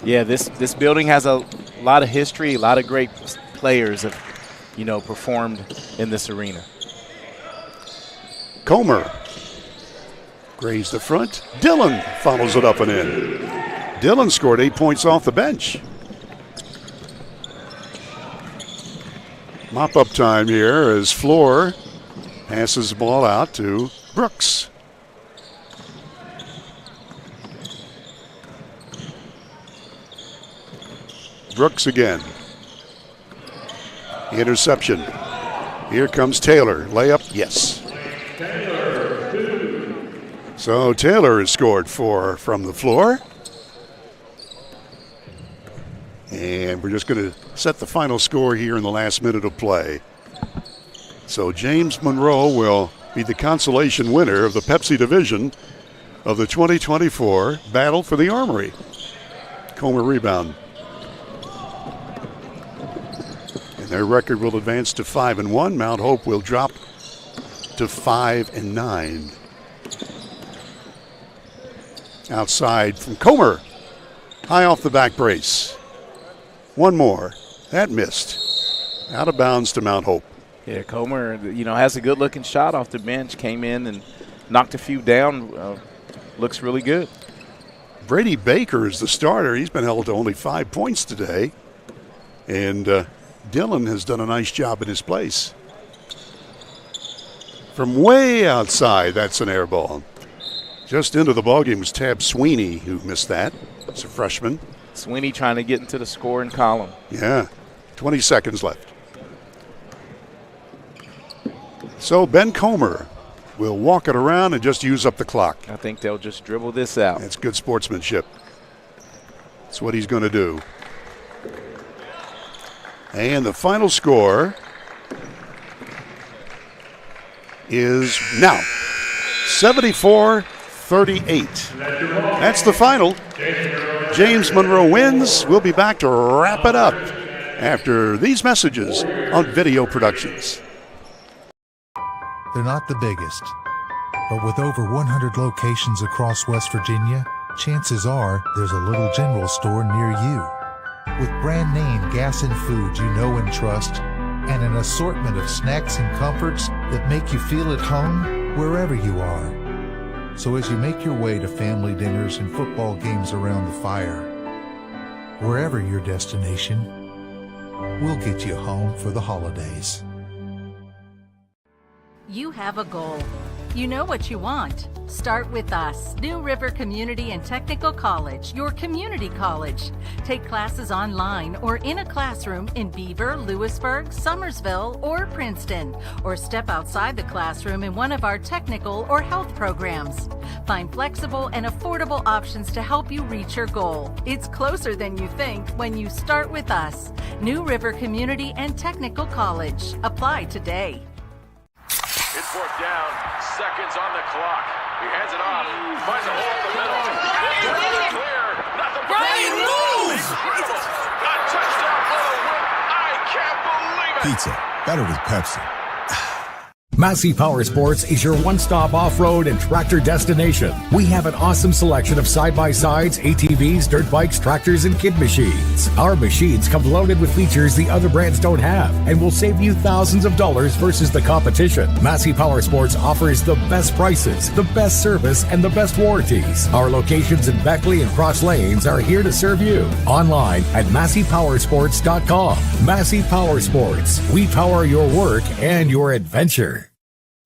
Yeah, this building has a lot of history. A lot of great players have, performed in this arena. Comer grazed the front. Dillon follows it up and in. Dillon scored 8 points off the bench. Mop-up time here as Floor passes the ball out to Brooks. Brooks again. Interception. Here comes Taylor. Layup, yes. So Taylor has scored 4 from the floor. And we're just going to set the final score here in the last minute of play. So James Monroe will be the consolation winner of the Pepsi Division of the 2024 Battle for the Armory. Comer rebound. And their record will advance to 5-1. Mount Hope will drop to 5-9. Outside from Comer. High off the back brace. One more. That missed. Out of bounds to Mount Hope. Yeah, Comer, has a good-looking shot off the bench. Came in and knocked a few down. Looks really good. Brady Baker is the starter. He's been held to only 5 points today. And Dillon has done a nice job in his place. From way outside, that's an air ball. Just into the ballgame was Tab Sweeney, who missed that. It's a freshman. Sweeney trying to get into the scoring column. Yeah, 20 seconds left. So Ben Comer will walk it around and just use up the clock. I think they'll just dribble this out. That's good sportsmanship. That's what he's going to do. And the final score is now 74-38. That's the final. James Monroe wins. We'll be back to wrap it up after these messages on Video Productions. They're not the biggest, but with over 100 locations across West Virginia, chances are there's a little general store near you. With brand name gas and food you know and trust, and an assortment of snacks and comforts that make you feel at home wherever you are. So as you make your way to family dinners and football games around the fire, wherever your destination, we'll get you home for the holidays. You have a goal. You know what you want. Start with us, New River Community and Technical College, your community college. Take classes online or in a classroom in Beaver, Lewisburg, Summersville, or Princeton, or step outside the classroom in one of our technical or health programs. Find flexible and affordable options to help you reach your goal. It's closer than you think when you start with us, New River Community and Technical College. Apply today. It's fourth down, seconds on the clock. He hands it off, finds a hole in the middle. Clear, nothing but incredible. A touchdown for the win. I can't believe it. Pizza, better with Pepsi. Massey Power Sports is your one-stop off-road and tractor destination. We have an awesome selection of side-by-sides, ATVs, dirt bikes, tractors, and kid machines. Our machines come loaded with features the other brands don't have and will save you thousands of dollars versus the competition. Massey Power Sports offers the best prices, the best service, and the best warranties. Our locations in Beckley and Cross Lanes are here to serve you. Online at MasseyPowersports.com. Massey Power Sports. We power your work and your adventure.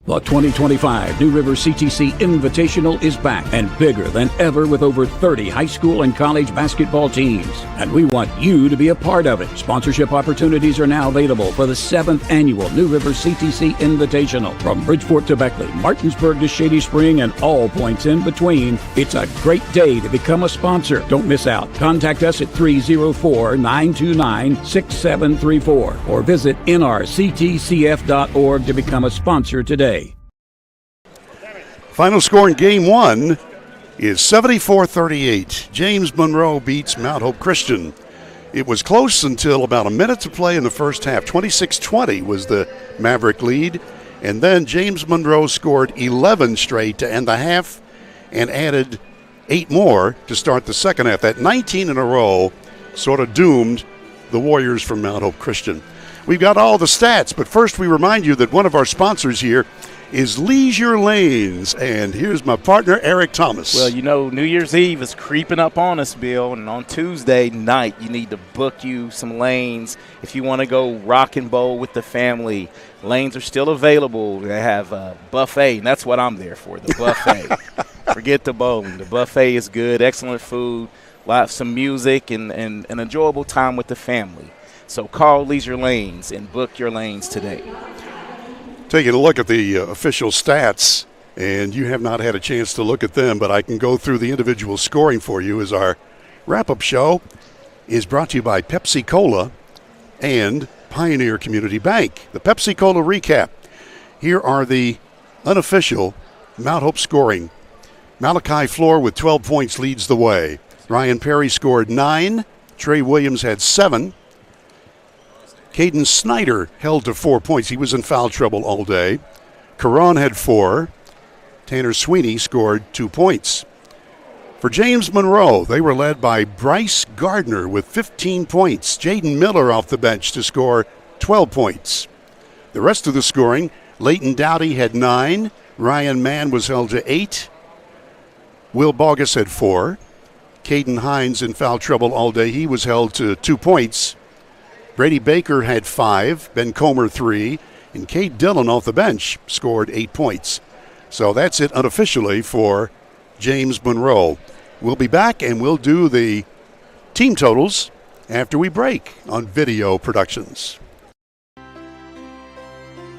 The 2025 New River CTC Invitational is back and bigger than ever with over 30 high school and college basketball teams. And we want you to be a part of it. Sponsorship opportunities are now available for the 7th annual New River CTC Invitational. From Bridgeport to Beckley, Martinsburg to Shady Spring, and all points in between, it's a great day to become a sponsor. Don't miss out. Contact us at 304-929-6734 or visit nrctcf.org to become a sponsor today. Final score in game one is 74-38. James Monroe beats Mount Hope Christian. It was close until about a minute to play in the first half. 26-20 was the Maverick lead. And then James Monroe scored 11 straight to end the half and added 8 more to start the second half. That 19 in a row sort of doomed the Warriors from Mount Hope Christian. We've got all the stats, but first we remind you that one of our sponsors here is Leisure Lanes, and here's my partner, Eric Thomas. Well, New Year's Eve is creeping up on us, Bill, and on Tuesday night you need to book you some lanes if you want to go rock and bowl with the family. Lanes are still available. They have a buffet, and that's what I'm there for, the buffet. Forget the bowling. The buffet is good, excellent food, some music, and an enjoyable time with the family. So call Leisure Lanes and book your lanes today. Taking a look at the official stats, and you have not had a chance to look at them, but I can go through the individual scoring for you as our wrap-up show is brought to you by Pepsi Cola and Pioneer Community Bank. The Pepsi Cola recap. Here are the unofficial Mount Hope scoring. Malachi Floor with 12 points leads the way. Ryan Perry scored 9. Trey Williams had 7. Caden Snyder held to 4 points. He was in foul trouble all day. Caron had 4. Tanner Sweeney scored 2 points. For James Monroe, they were led by Bryce Gardner with 15 points. Jaden Miller off the bench to score 12 points. The rest of the scoring, Leighton Dowdy had 9. Ryan Mann was held to 8. Will Bogus had 4. Caden Hines in foul trouble all day. He was held to 2 points. Brady Baker had 5. Ben Comer 3. And Cade Dillon off the bench scored 8 points. So that's it unofficially for James Monroe. We'll be back and we'll do the team totals after we break on Video Productions.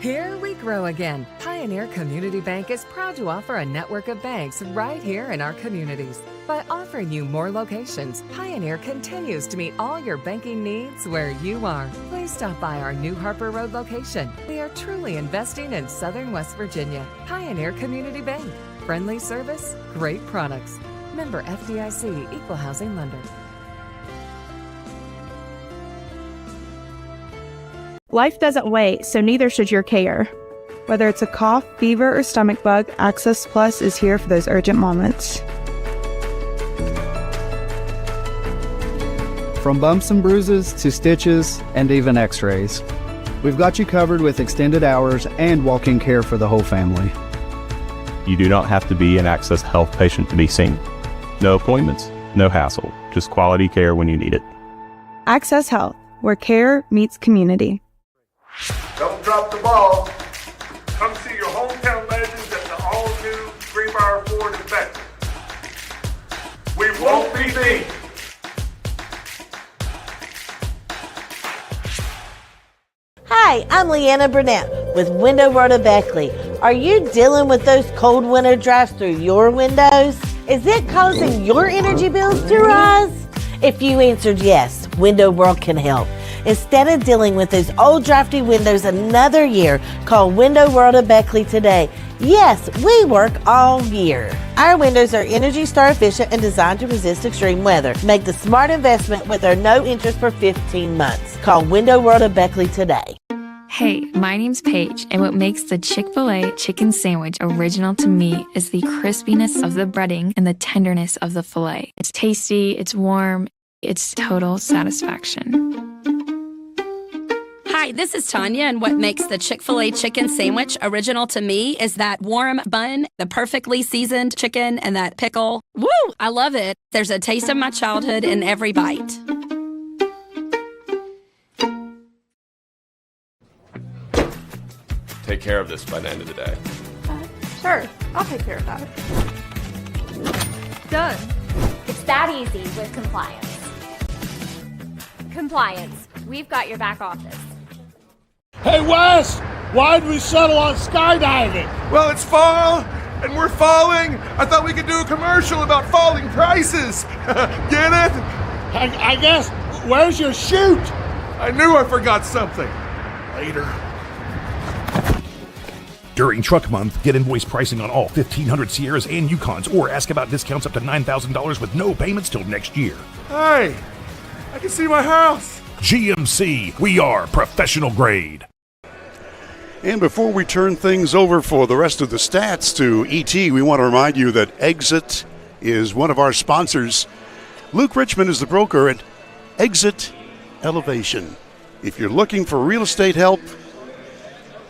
Here we grow again. Pioneer Community Bank is proud to offer a network of banks right here in our communities. By offering you more locations, Pioneer continues to meet all your banking needs where you are. Please stop by our New Harper Road location. We are truly investing in Southern West Virginia. Pioneer Community Bank. Friendly service, great products. Member FDIC, Equal Housing Lender. Life doesn't wait, so neither should your care. Whether it's a cough, fever, or stomach bug, Access Plus is here for those urgent moments. From bumps and bruises to stitches and even x-rays, we've got you covered with extended hours and walk-in care for the whole family. You do not have to be an Access Health patient to be seen. No appointments, no hassle, just quality care when you need it. Access Health, where care meets community. Don't drop the ball. Come see your hometown legends at the all-new Greenbrier Ford in Beckman. We won't be beat. Hi, I'm Leanna Burnett with Window World of Beckley. Are you dealing with those cold winter drafts through your windows? Is it causing your energy bills to rise? If you answered yes, Window World can help. Instead of dealing with those old drafty windows another year, call Window World of Beckley today. Yes, we work all year. Our windows are Energy Star efficient and designed to resist extreme weather. Make the smart investment with our no interest for 15 months. Call Window World of Beckley today. Hey, my name's Paige, and what makes the Chick-fil-A chicken sandwich original to me is the crispiness of the breading and the tenderness of the filet. It's tasty, it's warm, it's total satisfaction. Hi, this is Tanya, and what makes the Chick-fil-A chicken sandwich original to me is that warm bun, the perfectly seasoned chicken, and that pickle. Woo! I love it. There's a taste of my childhood in every bite. Take care of this by the end of the day. Sure, I'll take care of that. Done. It's that easy with compliance. Compliance. We've got your back office. Hey, Wes! Why'd we settle on skydiving? Well, it's fall, and we're falling. I thought we could do a commercial about falling prices. Get it? I guess. Where's your chute? I knew I forgot something. Later. During Truck Month, get invoice pricing on all 1,500 Sierras and Yukons, or ask about discounts up to $9,000 with no payments till next year. Hey, I can see my house. GMC, we are professional grade. And before we turn things over for the rest of the stats to ET, we want to remind you that Exit is one of our sponsors. Luke Richmond is the broker at Exit Elevation. If you're looking for real estate help,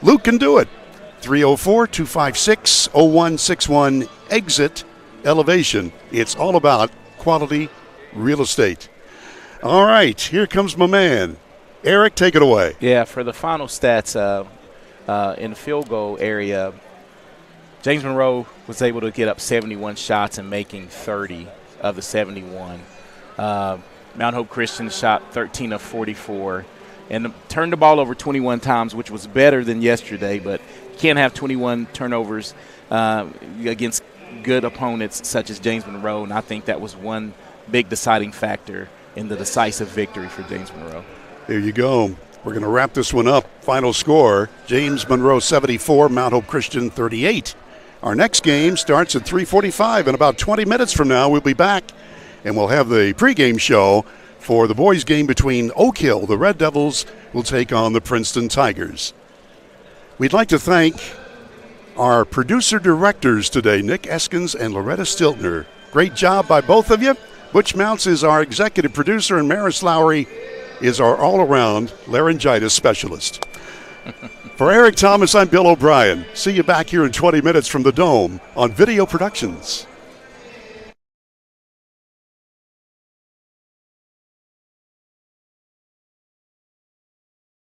Luke can do it. 304-256-0161, Exit Elevation. It's all about quality real estate. All right, here comes my man. Eric, take it away. Yeah, for the final stats in the field goal area, James Monroe was able to get up 71 shots and making 30 of the 71. Mount Hope Christian shot 13 of 44 and turned the ball over 21 times, which was better than yesterday, but you can't have 21 turnovers against good opponents such as James Monroe, and I think that was one big deciding factor in the decisive victory for James Monroe. There you go. We're going to wrap this one up. Final score, James Monroe 74, Mount Hope Christian 38. Our next game starts at 3:45. In about 20 minutes from now, we'll be back, and we'll have the pregame show for the boys' game between Oak Hill. The Red Devils will take on the Princeton Tigers. We'd like to thank our producer-directors today, Nick Eskins and Loretta Stiltner. Great job by both of you. Butch Mounts is our executive producer, and Maris Lowry is our all-around laryngitis specialist. For Eric Thomas, I'm Bill O'Brien. See you back here in 20 minutes from the Dome on Video Productions.